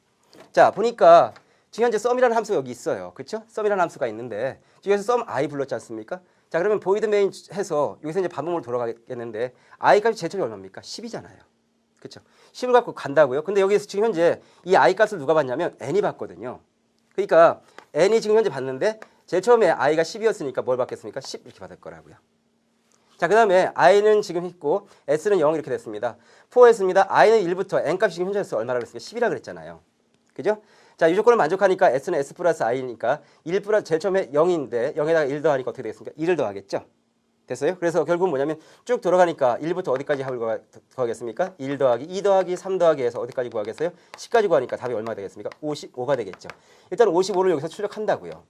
자, 보니까 지금 현재 썸이라는 함수가 여기 있어요. 그렇죠? 썸이라는 함수가 있는데 여기서 썸 i 불렀지 않습니까? 자, 그러면 void main 해서 여기서 이제 반복으로 돌아가겠는데 i 값이 제곱이 얼마입니까? 10이잖아요. 그렇죠? 10을 갖고 간다고요. 근데 여기서 지금 현재 이 i 값을 누가 봤냐면 n이 봤거든요. 그러니까 n이 지금 현재 봤는데 제일 처음에 i가 10이었으니까 뭘 받겠습니까? 10 이렇게 받을 거라고요. 자, 그 다음에 i는 지금 있고 s는 0 이렇게 됐습니다. 포했습니다. i는 1부터 n값이 지금 현재 얼마라고 그랬습니까? 10이라 그랬잖아요. 그죠? 자, 이 조건을 만족하니까 s는 s 플러스 i니까 1 플러스 제일 처음에 0인데 0에다가 1 더하니까 어떻게 되겠습니까? 1을 더하겠죠? 됐어요? 그래서 결국은 뭐냐면 쭉 돌아가니까 1부터 어디까지 합을 구하겠습니까? 1 더하기 2 더하기 3 더하기 해서 어디까지 구하겠어요? 10까지 구하니까 답이 얼마가 되겠습니까? 55가 되겠죠. 일단 55를 여기서 출력한다고요.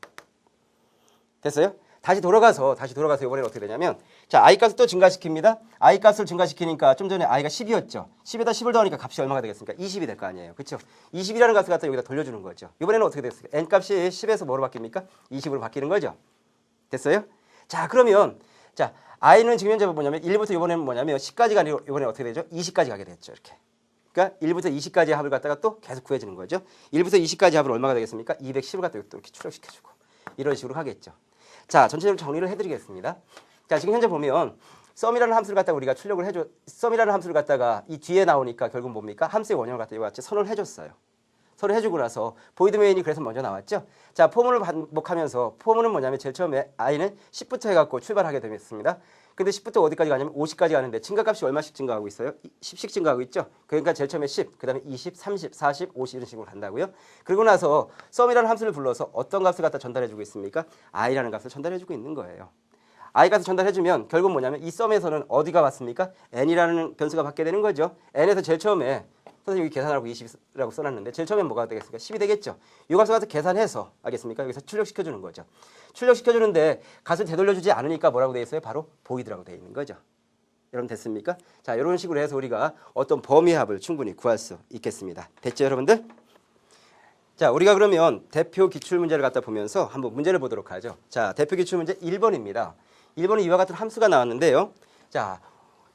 됐어요? 다시 돌아가서 이번에는 어떻게 되냐면 자, i 값을 또 증가시킵니다. i 값을 증가시키니까 좀 전에 i가 10이었죠. 10에다 10을 더하니까 값이 얼마가 되겠습니까? 20이 될 거 아니에요. 그렇죠? 20이라는 값을 갖다 여기다 돌려주는 거죠. 이번에는 어떻게 됐습니까? n 값이 10에서 뭐로 바뀝니까? 20으로 바뀌는 거죠. 됐어요? 자, 그러면 자, i는 지금 현재 뭐냐면 1부터 이번에는 뭐냐면 10까지가 아니고 이번에 어떻게 되죠? 20까지 가게 됐죠. 이렇게. 그러니까 1부터 20까지 합을 갖다가 또 계속 구해지는 거죠. 1부터 20까지 합은 얼마가 되겠습니까? 210을 갖다가 또 이렇게 출력시켜주고 이런 식으로 하겠죠. 자, 전체적으로 정리를 해드리겠습니다. 자, 지금 현재 보면 썸이라는 함수를 갖다가 우리가 출력을 해줘. 썸이라는 함수를 갖다가 이 뒤에 나오니까 결국 뭡니까? 함수의 원형을 갖다가 이와 같이 선을 해줬어요. 선을 해주고 나서 보이드 메인이 그래서 먼저 나왔죠. 자, 포문을 반복하면서 포문은 뭐냐면 제일 처음에 i는 10부터 해갖고 출발하게 되겠습니다. 근데 10부터 어디까지 가냐면 50까지 가는데 증가값이 얼마씩 증가하고 있어요? 10씩 증가하고 있죠. 그러니까 제일 처음에 10, 그 다음에 20, 30, 40, 50 이런 식으로 간다고요. 그리고 나서 썸이라는 함수를 불러서 어떤 값을 갖다 전달해주고 있습니까? i라는 값을 전달해주고 있는 거예요. i 값을 전달해주면 결국 뭐냐면 이 썸에서는 어디가 왔습니까? n이라는 변수가 받게 되는 거죠. n에서 제일 처음에 선생님 여기 계산하고 20이라고 써놨는데 제일 처음엔 뭐가 되겠습니까? 10이 되겠죠. 이 값을 갖다 계산해서 알겠습니까? 여기서 출력시켜주는 거죠. 출력시켜주는데 값을 되돌려주지 않으니까 뭐라고 되어 있어요? 바로 void라고 되어 있는 거죠. 여러분 됐습니까? 자, 이런 식으로 해서 우리가 어떤 범위 합을 충분히 구할 수 있겠습니다. 됐죠, 여러분들? 자, 우리가 그러면 대표 기출 문제를 갖다 보면서 한번 문제를 보도록 하죠. 자, 대표 기출 문제 1번입니다. 1번은 이와 같은 함수가 나왔는데요. 자,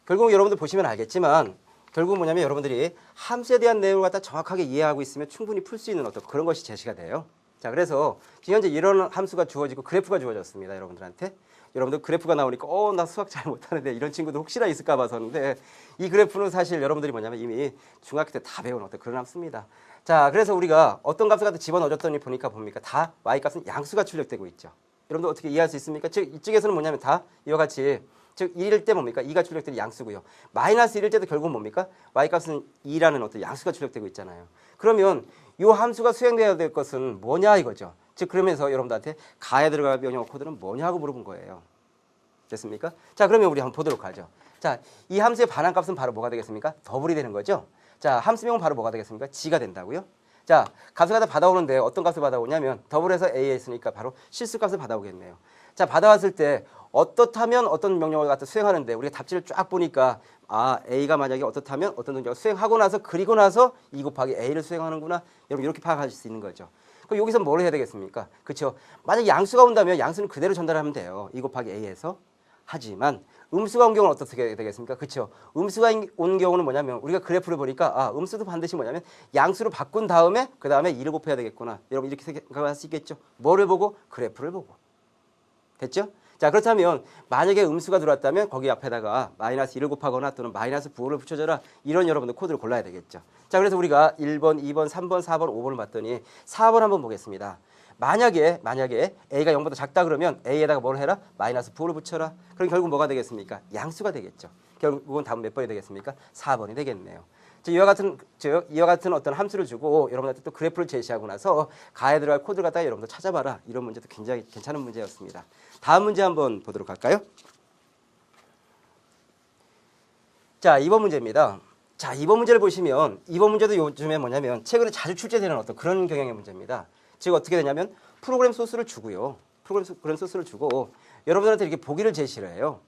결국 여러분들 보시면 알겠지만 결국 뭐냐면 여러분들이 함수에 대한 내용을 갖다 정확하게 이해하고 있으면 충분히 풀 수 있는 어떤 그런 것이 제시가 돼요. 자, 그래서 지금 현재 이런 함수가 주어지고 그래프가 주어졌습니다. 여러분들한테. 여러분들 그래프가 나오니까 나 수학 잘 못하는데 이런 친구들 혹시나 있을까 봐서는데 이 그래프는 사실 여러분들이 뭐냐면 이미 중학교 때 다 배운 어떤 그런 함수입니다. 자, 그래서 우리가 어떤 값을 갖다 집어넣어줬더니 보니까 다 y값은 양수가 출력되고 있죠. 여러분들 어떻게 이해할 수 있습니까? 즉 이쪽에서는 뭐냐면 다 이와 같이 즉 1일 때 뭡니까? 2가 출력되는 양수고요. 마이너스 1일 때도 결국은 뭡니까? y값은 2라는 어떤 양수가 출력되고 있잖아요. 그러면 이 함수가 수행되어야 될 것은 뭐냐 이거죠. 즉 그러면서 여러분들한테 가에 들어갈 명령 코드는 뭐냐 하고 물어본 거예요. 됐습니까? 자, 그러면 우리 한번 보도록 하죠. 자, 이 함수의 반환값은 바로 뭐가 되겠습니까? 더블이 되는 거죠. 자, 함수명은 바로 뭐가 되겠습니까? g가 된다고요. 자, 값을 갖다 받아오는데 어떤 값을 받아오냐면 더블에서 a에 있으니까 바로 실수값을 받아오겠네요. 자, 받아왔을 때 어떻다면 어떤 명령을 갖다 수행하는데 우리가 답지를 쫙 보니까 a가 만약에 어떻다면 어떤 동작을 수행하고 나서 그리고 나서 2 곱하기 a를 수행하는구나. 여러분 이렇게 파악하실 수 있는 거죠. 그럼 여기서 뭘 해야 되겠습니까? 그렇죠? 만약에 양수가 온다면 양수는 그대로 전달하면 돼요. 2 곱하기 a에서. 하지만 음수가 온 경우는 어떻게 되겠습니까? 그렇죠? 음수가 온 경우는 뭐냐면 우리가 그래프를 보니까 음수도 반드시 뭐냐면 양수로 바꾼 다음에 그 다음에 2를 곱해야 되겠구나. 여러분 이렇게 생각할 수 있겠죠? 뭐를 보고? 그래프를 보고. 됐죠? 자, 그렇다면 만약에 음수가 들어왔다면 거기 앞에다가 마이너스 1을 곱하거나 또는 마이너스 9를 붙여줘라. 이런 여러분들 코드를 골라야 되겠죠. 자, 그래서 우리가 1번, 2번, 3번, 4번, 5번을 봤더니 4번 한번 보겠습니다. 만약에 a가 0보다 작다 그러면 a에다가 뭘 해라? 마이너스 9를 붙여라. 그럼 결국 뭐가 되겠습니까? 양수가 되겠죠. 결국은 답은 몇 번이 되겠습니까? 4번이 되겠네요. 이와 같은 어떤 함수를 주고 여러분한테 또 그래프를 제시하고 나서 가에 들어갈 코드를 갖다가 여러분들 찾아봐라. 이런 문제도 굉장히 괜찮은 문제였습니다. 다음 문제 한번 보도록 할까요? 자, 2번 문제입니다. 자, 2번 문제를 보시면 2번 문제도 요즘에 뭐냐면 최근에 자주 출제되는 어떤 그런 경향의 문제입니다. 즉 어떻게 되냐면 프로그램 소스를 주고요. 프로그램 소스를 주고 여러분들한테 이렇게 보기를 제시를 해요.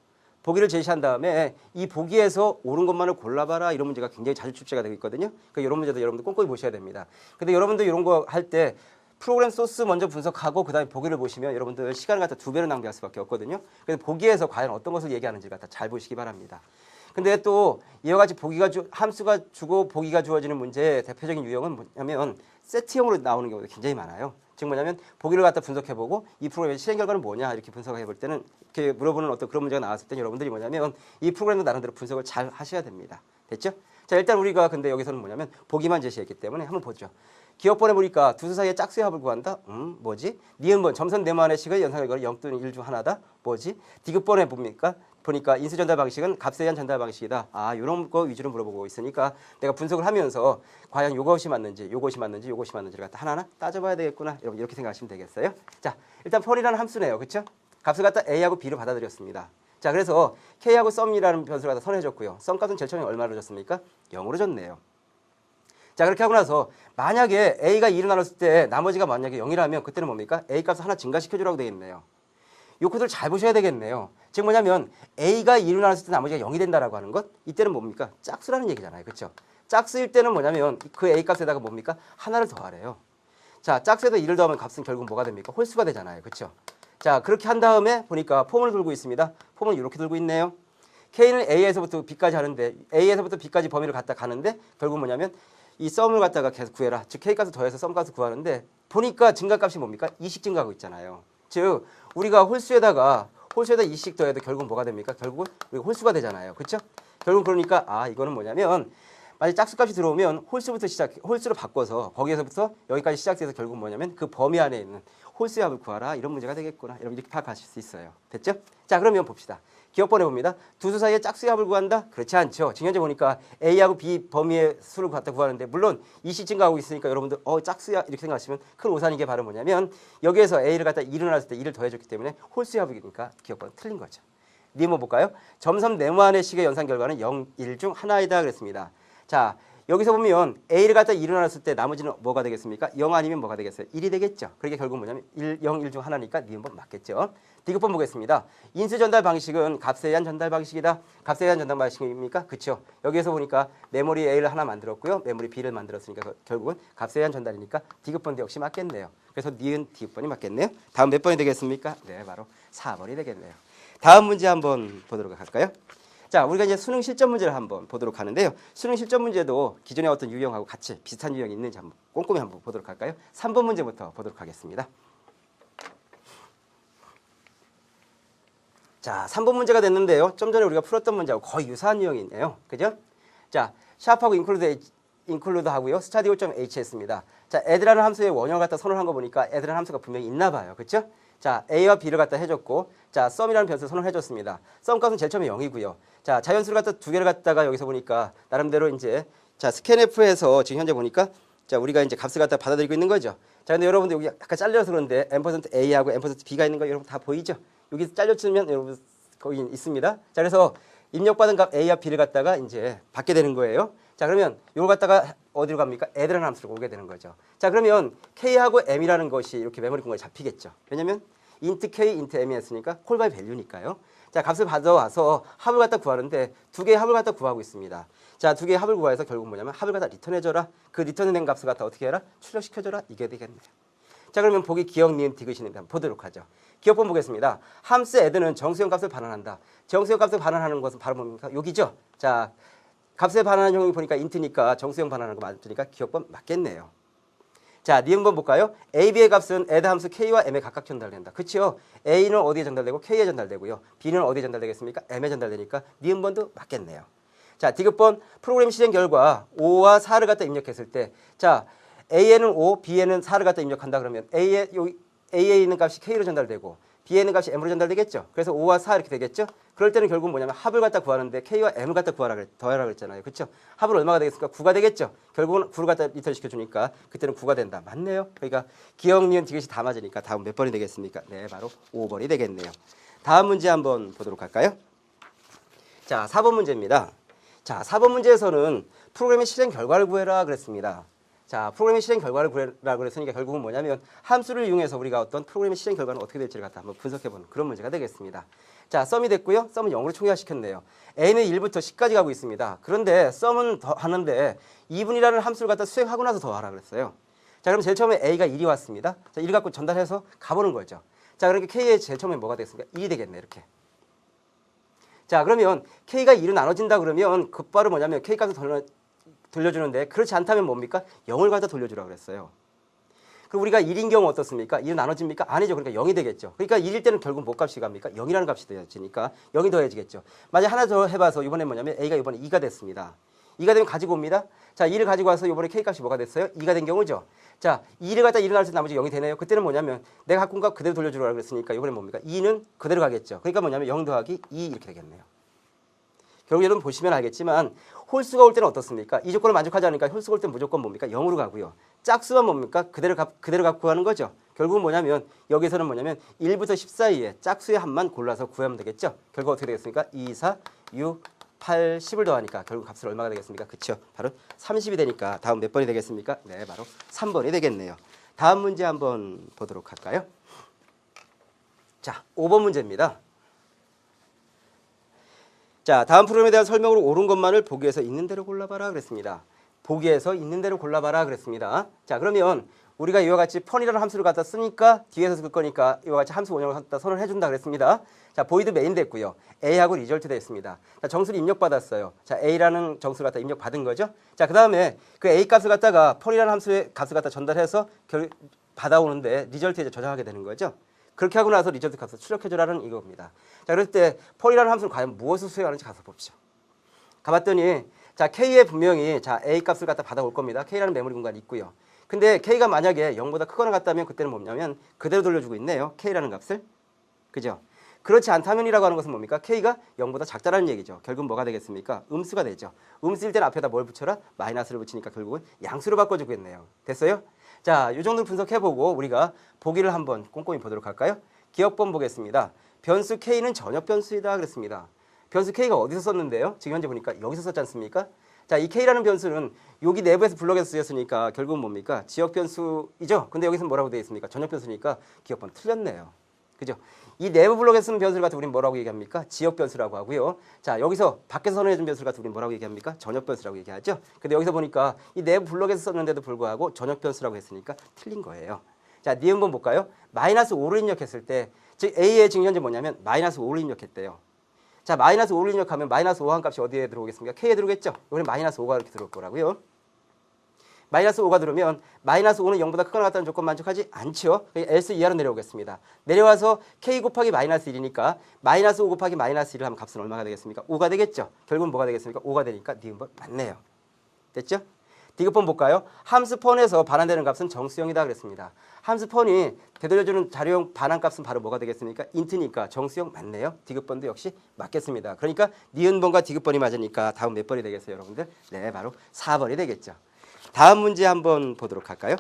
보기를 제시한 다음에 이 보기에서 옳은 것만을 골라봐라 이런 문제가 굉장히 자주 출제가 되고 있거든요. 그러니까 이런 문제도 여러분들 꼼꼼히 보셔야 됩니다. 근데 여러분들 이런 거 할 때 프로그램 소스 먼저 분석하고 그다음에 보기를 보시면 여러분들 시간을 갖다 2배로 낭비할 수밖에 없거든요. 그래서 보기에서 과연 어떤 것을 얘기하는지 갖다 잘 보시기 바랍니다. 근데 또 이와 같이 함수가 주고 보기가 주어지는 문제의 대표적인 유형은 뭐냐면 세트형으로 나오는 경우도 굉장히 많아요. 즉 뭐냐면 보기를 갖다 분석해보고 이 프로그램의 실행 결과는 뭐냐 이렇게 분석해볼 때는 이렇게 물어보는 어떤 그런 문제가 나왔을 때 여러분들이 뭐냐면 이 프로그램도 나름대로 분석을 잘 하셔야 됩니다. 됐죠? 자, 일단 우리가 근데 여기서는 뭐냐면 보기만 제시했기 때문에 한번 보죠. 기억번에 보니까 두 수 사이의 짝수의 합을 구한다? 뭐지? 니은번 점선 네모안의 식의 연산결과는 0 또는 1 중 하나다? 뭐지? 디귿번에 보니까 인수 전달 방식은 값에 의한 전달 방식이다. 아, 이런 거 위주로 물어보고 있으니까 내가 분석을 하면서 과연 이것이 맞는지, 이것이 맞는지, 이것이 맞는지를 갖다 하나하나 따져봐야 되겠구나. 여러분 이렇게 생각하시면 되겠어요. 자, 일단 펄이라는 함수네요. 그렇죠? 값을 갖다 A하고 B로 받아들였습니다. 자, 그래서 K하고 썸이라는 변수를 갖다 선해줬고요. 썸값은 제일 처음에 얼마로 줬습니까? 0으로 줬네요. 자, 그렇게 하고 나서 만약에 A가 2로 나눴을 때 나머지가 만약에 0이라면 그때는 뭡니까? A 값을 하나 증가시켜주라고 되어 있네요. 이 코드를 잘 보셔야 되겠네요. 즉 뭐냐면 A가 2로 나눴을 때 나머지가 0이 된다라고 하는 것, 이때는 뭡니까? 짝수라는 얘기잖아요. 그렇죠? 짝수일 때는 뭐냐면 그 A 값에다가 뭡니까? 하나를 더하래요. 자, 짝수에다 2를 더하면 값은 결국 뭐가 됩니까? 홀수가 되잖아요. 그렇죠? 자, 그렇게 한 다음에 보니까 폼을 들고 있습니다. 폼은 이렇게 들고 있네요. K는 A에서부터 B까지 하는데 A에서부터 B까지 범위를 갖다 가는데 결국 뭐냐면 이 썸을 갖다가 계속 구해라. 즉 K값을 더해서 썸값을 구하는데 보니까 증가값이 뭡니까? 2씩 증가하고 있잖아요. 즉 우리가 홀수에다 2씩 더해도 결국 뭐가 됩니까? 결국은 우리가 홀수가 되잖아요. 그렇죠? 결국 그러니까 이거는 뭐냐면 만약 짝수값이 들어오면 홀수로 바꿔서 거기에서부터 여기까지 시작돼서 결국 뭐냐면 그 범위 안에 있는 홀수의 합을 구하라. 이런 문제가 되겠구나. 여러분 이렇게 파악하실 수 있어요. 됐죠? 자, 그러면 봅시다. 기억번에 봅니다. 두 수 사이에 짝수의 합을 구한다? 그렇지 않죠. 지금 현재 보니까 A하고 B 범위의 수를 갖다 구하는데 물론 2씩 증가하고 있으니까 여러분들 짝수야 이렇게 생각하시면 큰 오산인 게 바로 뭐냐면 여기에서 A를 갖다 2를 나눴을 때 2를 더해줬기 때문에 홀수의 합이니까 기억번은 틀린 거죠. 니모 볼까요? 점선 네모안의 식의 연산 결과는 0, 1 중 하나이다 그랬습니다. 자, 여기서 보면 A를 갖다 2로 나눴을 때 나머지는 뭐가 되겠습니까? 0 아니면 뭐가 되겠어요? 1이 되겠죠. 그러니까 결국 뭐냐면 0, 1 중 하나니까 니은번 맞겠죠. 디귿번 보겠습니다. 인수 전달 방식은 값에 의한 전달 방식이다. 값에 의한 전달 방식입니까? 그렇죠. 여기에서 보니까 메모리 A를 하나 만들었고요. 메모리 B를 만들었으니까 결국은 값에 의한 전달이니까 디귿번도 역시 맞겠네요. 그래서 니은 디귿번이 맞겠네요. 다음 몇 번이 되겠습니까? 네, 바로 4번이 되겠네요. 다음 문제 한번 보도록 할까요? 자, 우리가 이제 수능 실전 문제를 한번 보도록 하는데요. 수능 실전 문제도 기존의 어떤 유형하고 같이 비슷한 유형이 있는지 한번 꼼꼼히 한번 보도록 할까요? 3번 문제부터 보도록 하겠습니다. 자, 3번 문제가 됐는데요. 좀 전에 우리가 풀었던 문제하고 거의 유사한 유형이네요. 그죠? 자, 샵하고 include 하고요. stadio.hs입니다. 자, add라는 함수의 원형을 갖다 선언한 거 보니까 add라는 함수가 분명히 있나 봐요. 그렇죠? 자, A와 B를 갖다 해줬고, 자, 썸이라는 변수를 선언을 해줬습니다. 썸 값은 제일 처음에 0이고요. 자, 자연수를 갖다 두 개를 갖다가 여기서 보니까 나름대로 이제 자, 스캔F에서 지금 현재 보니까 자, 우리가 이제 값을 갖다 받아들이고 있는 거죠. 자, 근데 여러분들 여기 약간 잘려서 그런데 %A하고 %B가 있는 거 여러분 다 보이죠? 여기 잘려치면 여러분 거기 있습니다. 자, 그래서 입력받은 값 A와 B를 갖다가 이제 받게 되는 거예요. 자, 그러면 이걸 갖다가 어디로 갑니까? add라는 함수로 오게 되는 거죠. 자, 그러면 K하고 M이라는 것이 이렇게 메모리 공간에 잡히겠죠. 왜냐면 int K, int M이 했으니까 콜 바이 밸류니까요. 자, 값을 받아와서 합을 갖다 구하는데 두 개의 합을 갖다 구하고 있습니다. 자, 두 개의 합을 구해서 결국 뭐냐면 합을 갖다 리턴해줘라. 그 리턴된 값을 갖다 어떻게 해라? 출력시켜줘라. 이게 되겠네요. 자, 그러면 보기 기억, 니은, 디귿이는데 한번 보도록 하죠. 기억본 보겠습니다. 함수 add는 정수형 값을 반환한다. 정수형 값을 반환하는 것은 바로 뭡니까? 여기죠. 자, 값에 반환하는 형이 보니까 int니까 정수형 반환하는 거 맞으니까 기억본 맞겠네요. 자, 니은번 볼까요? A, B의 값은 add 함수 K와 M에 각각 전달된다. 그렇죠? A는 어디에 전달되고 K에 전달되고요. B는 어디에 전달되겠습니까? M에 전달되니까 니은번도 맞겠네요. 자, 디귿번 프로그램 실행 결과 5와 4를 갖다 입력했을 때 자, A에는 5, B에는 4를 갖다 입력한다 그러면 A에 있는 값이 K로 전달되고 B에 있는 값이 M으로 전달되겠죠. 그래서 5와 4 이렇게 되겠죠. 그럴 때는 결국 뭐냐면 합을 갖다 구하는데 K와 M을 갖다 더하라 그랬잖아요. 그렇죠? 합은 얼마가 되겠습니까? 9가 되겠죠. 결국은 9를 갖다 리턴시켜 주니까 그때는 9가 된다. 맞네요. 그러니까 기억, 니은, 디귿이 다 맞으니까 다음 몇 번이 되겠습니까? 네, 바로 5번이 되겠네요. 다음 문제 한번 보도록 할까요? 자, 4번 문제입니다. 자, 4번 문제에서는 프로그램의 실행 결과를 구해라 그랬습니다. 자, 프로그램의 실행 결과를 구해라 그랬으니까 결국은 뭐냐면 함수를 이용해서 우리가 어떤 프로그램의 실행 결과는 어떻게 될지를 갖다 한번 분석해보는 그런 문제가 되겠습니다. 자, 썸이 됐고요. 썸은 0으로 총괄시켰네요. a는 1부터 10까지 가고 있습니다. 그런데 썸은 더 하는데 2분이라는 함수를 갖다 수행하고 나서 더하라 그랬어요. 자, 그럼 제일 처음에 a가 1이 왔습니다. 자, 1 갖고 전달해서 가보는 거죠. 자, 그러니까 k의 제일 처음에 뭐가 되겠습니까? 1이 되겠네, 이렇게. 자, 그러면 k가 2로 나눠진다 그러면 곧바로 뭐냐면 k 값을 돌려주는데 그렇지 않다면 뭡니까? 0을 갖다 돌려주라고 그랬어요. 그럼 우리가 1인 경우 어떻습니까? 2로 나눠집니까? 아니죠. 그러니까 0이 되겠죠. 그러니까 1일 때는 결국 뭐 값이 갑니까? 0이라는 값이 되어지니까 0이 더해지겠죠. 만약 하나 더 해봐서 이번에 뭐냐면 a가 이번에 2가 됐습니다. 2가 되면 가지고 옵니다. 자, 2를 가지고 와서 이번에 k 값이 뭐가 됐어요? 2가 된 경우죠. 자, 2를 갖다 2를 나눠서 나머지 0이 되네요. 그때는 뭐냐면 내가 갖고 온 값 그대로 돌려주라고 그랬으니까 이번에 뭡니까? 2는 그대로 가겠죠. 그러니까 뭐냐면 0 더하기 2 이렇게 되겠네요. 결국 여러분 보시면 알겠지만 홀수가 올 때는 어떻습니까? 이 조건을 만족하지 않으니까 홀수가 올 때는 무조건 뭡니까? 0으로 가고요. 짝수만 뭡니까? 그대로 갖고 가는 거죠. 결국은 뭐냐면 여기서는 뭐냐면 1부터 10 사이에 짝수의 합만 골라서 구하면 되겠죠. 결국 어떻게 되겠습니까? 2, 4, 6, 8, 10을 더하니까 결국 값은 얼마가 되겠습니까? 그렇죠. 바로 30이 되니까 다음 몇 번이 되겠습니까? 네, 바로 3번이 되겠네요. 다음 문제 한번 보도록 할까요? 자, 5번 문제입니다. 자, 다음 프로그램에 대한 설명으로 옳은 것만을 보기에서 있는 대로 골라봐라 그랬습니다. 보기에서 있는 대로 골라봐라 그랬습니다. 자, 그러면 우리가 이와 같이 펀이라는 함수를 갖다 쓰니까 뒤에서 쓸 거니까 이와 같이 함수 원형을 갖다 선언을 해준다 그랬습니다. 자, 보이드 메인 됐고요. A하고 리절트 됐습니다. 자, 정수를 입력받았어요. 자, A라는 정수를 갖다 입력받은 거죠. 자, 그 다음에 그 A 값을 갖다가 펀이라는 함수의 값을 갖다 전달해서 받아오는데 리절트에 이제 저장하게 되는 거죠. 그렇게 하고 나서 리절트 값을 출력해주라는 이겁니다. 자, 그럴 때 펄이라는 함수는 과연 무엇을 수행하는지 가서 봅시다. 가봤더니 자, K에 분명히 자, A 값을 갖다 받아올 겁니다. K라는 메모리 공간이 있고요. 근데 K가 만약에 0보다 크거나 같다면 그때는 뭐냐면 그대로 돌려주고 있네요. K라는 값을. 그죠? 그렇지 않다면이라고 하는 것은 뭡니까? K가 0보다 작다라는 얘기죠. 결국은 뭐가 되겠습니까? 음수가 되죠. 음수일 때는 앞에다 뭘 붙여라? 마이너스를 붙이니까 결국은 양수로 바꿔주겠네요. 됐어요? 자, 이 정도를 분석해보고 우리가 보기를 한번 꼼꼼히 보도록 할까요? 기억본 보겠습니다. 변수 K는 전역 변수이다 그랬습니다. 변수 K가 어디서 썼는데요? 지금 현재 보니까 여기서 썼지 않습니까? 자, 이 K라는 변수는 여기 내부에서 블럭에서 쓰였으니까 결국은 뭡니까? 지역 변수이죠? 근데 여기서 뭐라고 되어 있습니까? 전역 변수니까 기억본 틀렸네요. 그죠? 이 내부 블록에 쓰는 변수를 갖다 우리는 뭐라고 얘기합니까? 지역 변수라고 하고요. 자, 여기서 밖에서 선언해준 변수를 갖다 우리는 뭐라고 얘기합니까? 전역 변수라고 얘기하죠. 근데 여기서 보니까 이 내부 블록에서 썼는데도 불구하고 전역 변수라고 했으니까 틀린 거예요. 자, 니은번 볼까요? 마이너스 5를 입력했을 때, 즉 A의 지금 현재 뭐냐면 마이너스 5를 입력했대요. 자, 마이너스 5를 입력하면 마이너스 5한 값이 어디에 들어오겠습니까? K에 들어오겠죠. 이번에 마이너스 5가 이렇게 들어올 거라고요. 마이너스 5가 들어오면 마이너스 5는 0보다 크거나 같다는 조건 만족하지 않죠. else 이하로 내려오겠습니다. 내려와서 k 곱하기 마이너스 1이니까 마이너스 5 곱하기 마이너스 1을 하면 값은 얼마가 되겠습니까? 5가 되겠죠. 결국은 뭐가 되겠습니까? 5가 되니까 니은번 맞네요. 됐죠? 디귿번 볼까요? 함수 펀에서 반환되는 값은 정수형이다 그랬습니다. 함수 펀이 되돌려주는 자료형 반환값은 바로 뭐가 되겠습니까? 인트니까 정수형 맞네요. 디귿번도 역시 맞겠습니다. 그러니까 니은번과 디귿번이 맞으니까 다음 몇 번이 되겠어요, 여러분들? 네, 바로 4번이 되겠죠. 다음 문제 한번 보도록 할까요?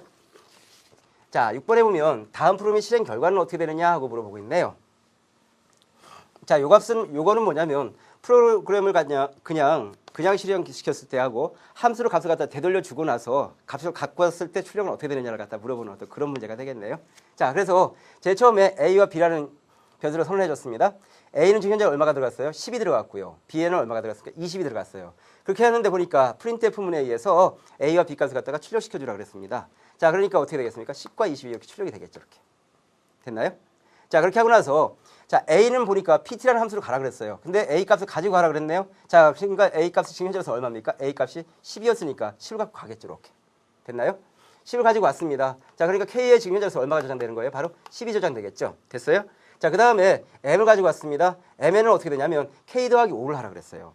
자, 6번에 보면 다음 프로그램의 실행 결과는 어떻게 되느냐 하고 물어보고 있네요. 자, 요거는 뭐냐면 프로그램을 그냥 실행시켰을 때 하고 함수로 값을 갖다 되돌려 주고 나서 값을 갖고 왔을 때 출력은 어떻게 되느냐를 갖다 물어보는 어떤 그런 문제가 되겠네요. 자, 그래서 제일 처음에 A와 B라는 변수를 선언해 줬습니다. A는 지금 현재 얼마가 들어갔어요? 10이 들어갔고요. B에는 얼마가 들어갔습니까? 20이 들어갔어요. 그렇게 하는데 보니까 printf문에 의해서 A와 B 값을 갖다가 출력시켜 주라 그랬습니다. 자, 그러니까 어떻게 되겠습니까? 10과 20이 이렇게 출력이 되겠죠. 이렇게. 됐나요? 자, 그렇게 하고 나서 자, A는 보니까 pt라는 함수를 가라 그랬어요. 근데 A 값을 가지고 가라 그랬네요. 자, 그러니까 A 값이 지금 현재로서 얼마입니까? A 값이 10이었으니까 10을 갖고 가겠죠. 이렇게. 됐나요? 10을 가지고 왔습니다. 자, 그러니까 K의 지금 현재로서 얼마가 저장되는 거예요? 바로 10이 저장되겠죠. 됐어요? 자, 그 다음에 M을 가지고 왔습니다. M에는 어떻게 되냐면 K 더하기 5를 하라 그랬어요.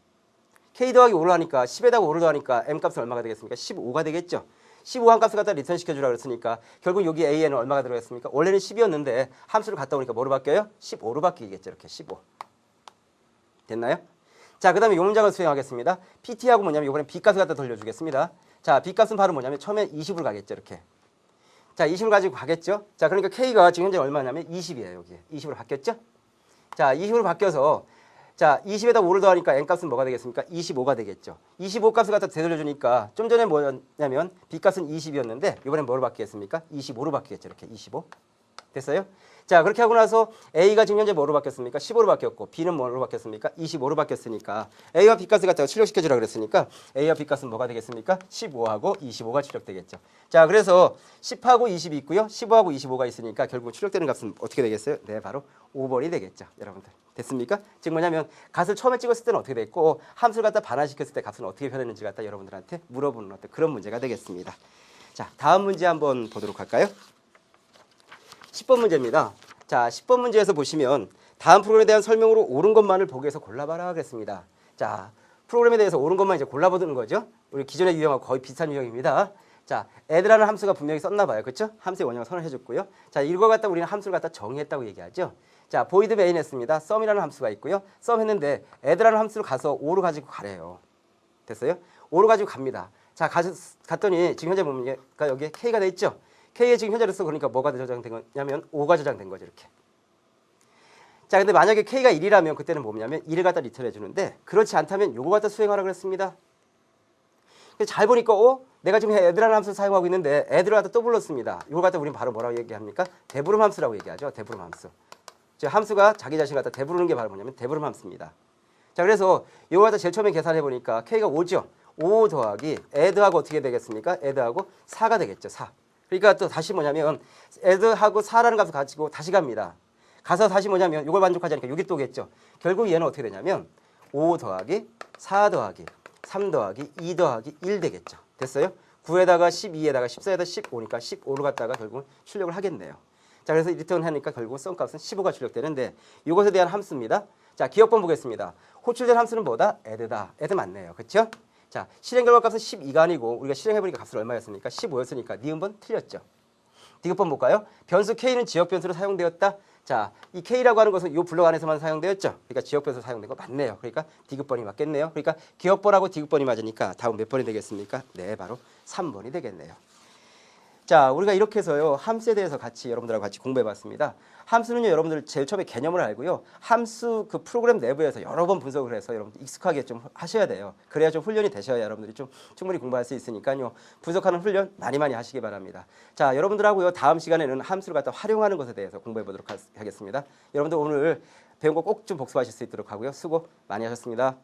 K 더하기 5를 하니까 10에다가 5를 더하니까 M 값은 얼마가 되겠습니까? 15가 되겠죠. 15한 값을 갖다 리턴 시켜주라 그랬으니까 결국 여기 A에는 얼마가 들어갔습니까? 원래는 10이었는데 함수를 갖다 오니까 뭐로 바뀌어요? 15로 바뀌겠죠. 이렇게 15. 됐나요? 자, 그 다음에 이 문장을 수행하겠습니다. PT하고 뭐냐면 이번엔 B값을 갖다 돌려주겠습니다. 자, B값은 바로 뭐냐면 처음에 20으로 가겠죠. 이렇게. 자, 20을 가지고 가겠죠. 자, 그러니까 K가 지금 현재 얼마냐면 20이에요. 여기에. 20으로 바뀌었죠. 자, 20으로 바뀌어서 자, 20에다 5를 더하니까 n값은 뭐가 되겠습니까? 25가 되겠죠. 25 값을 갖다 되돌려주니까 좀 전에 뭐였냐면 b값은 20이었는데 이번엔 뭐로 바뀌겠습니까? 25로 바뀌겠죠. 이렇게 25. 됐어요? 자, 그렇게 하고 나서 A가 지금 현재 뭐로 바뀌었습니까? 15로 바뀌었고 B는 뭐로 바뀌었습니까? 25로 바뀌었으니까 A와 B값을 갖다가 출력시켜주라 그랬으니까 A와 B값은 뭐가 되겠습니까? 15하고 25가 출력되겠죠. 자, 그래서 10하고 20이 있고요. 15하고 25가 있으니까 결국 출력되는 값은 어떻게 되겠어요? 네, 바로 5번이 되겠죠. 여러분들. 됐습니까? 즉 뭐냐면 값을 처음에 찍었을 때는 어떻게 됐고 함수를 갖다 반환시켰을 때 값은 어떻게 변했는지 갖다 여러분들한테 물어보는 어떤 그런 문제가 되겠습니다. 자, 다음 문제 한번 보도록 할까요? 10번 문제입니다. 자, 10번 문제에서 보시면 다음 프로그램에 대한 설명으로 옳은 것만을 보기에서 골라봐라 그랬습니다. 자, 프로그램에 대해서 옳은 것만 이제 골라보는 거죠. 우리 기존의 유형하고 거의 비슷한 유형입니다. 자, add라는 함수가 분명히 썼나 봐요. 그렇죠? 함수의 원형을 선을 해줬고요. 자, 이걸 갖다 우리는 함수를 갖다 정의했다고 얘기하죠. 자, void main 했습니다. sum이라는 함수가 있고요. sum 했는데 add라는 함수를 가서 5로 가지고 가래요. 됐어요? 5로 가지고 갑니다. 자, 갔더니 지금 현재 보면 여기에 k가 돼 있죠. k에 지금 현재로서 그러니까 뭐가 저장된 거냐면 5가 저장된 거죠. 이렇게. 자, 근데 만약에 k가 1이라면 그때는 뭐냐면 1을 갖다 리턴해 주는데 그렇지 않다면 요거 갖다 수행하라 그랬습니다. 잘 보니까 내가 지금 add라는 함수를 사용하고 있는데 add를 갖다 또 불렀습니다. 이걸 갖다 우리는 바로 뭐라고 얘기합니까? 대부름 함수라고 얘기하죠. 대부름 함수. 즉 함수가 자기 자신 갖다 대부르는 게 바로 뭐냐면 대부름 함수입니다. 자, 그래서 이거 갖다 제일 처음에 계산해 보니까 k가 5죠. 5 더하기 add하고 어떻게 되겠습니까? add하고 4가 되겠죠. 4. 그러니까 또 다시 뭐냐면 add하고 4라는 값을 가지고 다시 갑니다. 가서 다시 뭐냐면 이걸 만족하지 않으니까 여기 또 오겠죠. 결국 얘는 어떻게 되냐면 5 더하기 4 더하기 3 더하기 2 더하기 1 되겠죠. 됐어요? 9에다가 12에다가 14에다가 15니까 15로 갖다가 결국 출력을 하겠네요. 자, 그래서 리턴 하니까 결국 썸값은 15가 출력되는데 이것에 대한 함수입니다. 자, 기억번 보겠습니다. 호출된 함수는 뭐다? add다. add 맞네요. 그렇죠? 자, 실행 결과 값은 12가 아니고 우리가 실행해보니까 값은 얼마였습니까? 15였으니까 니은번 틀렸죠. 디귿번 볼까요? 변수 k는 지역 변수로 사용되었다. 자, 이 k라고 하는 것은 이 블록 안에서만 사용되었죠. 그러니까 지역 변수로 사용된 거 맞네요. 그러니까 디귿번이 맞겠네요. 그러니까 기억번하고 디귿번이 맞으니까 다음 몇 번이 되겠습니까? 네, 바로 3번이 되겠네요. 자, 우리가 이렇게 해서요 함수에 대해서 같이 여러분들하고 같이 공부해봤습니다. 함수는요 여러분들 제일 처음에 개념을 알고요 함수 그 프로그램 내부에서 여러 번 분석을 해서 여러분들 익숙하게 좀 하셔야 돼요. 그래야 좀 훈련이 되셔야 여러분들이 좀 충분히 공부할 수 있으니까요 분석하는 훈련 많이 하시기 바랍니다. 자, 여러분들하고요 다음 시간에는 함수를 갖다 활용하는 것에 대해서 공부해보도록 하겠습니다. 여러분들 오늘 배운 거 꼭 좀 복습하실 수 있도록 하고요 수고 많이 하셨습니다.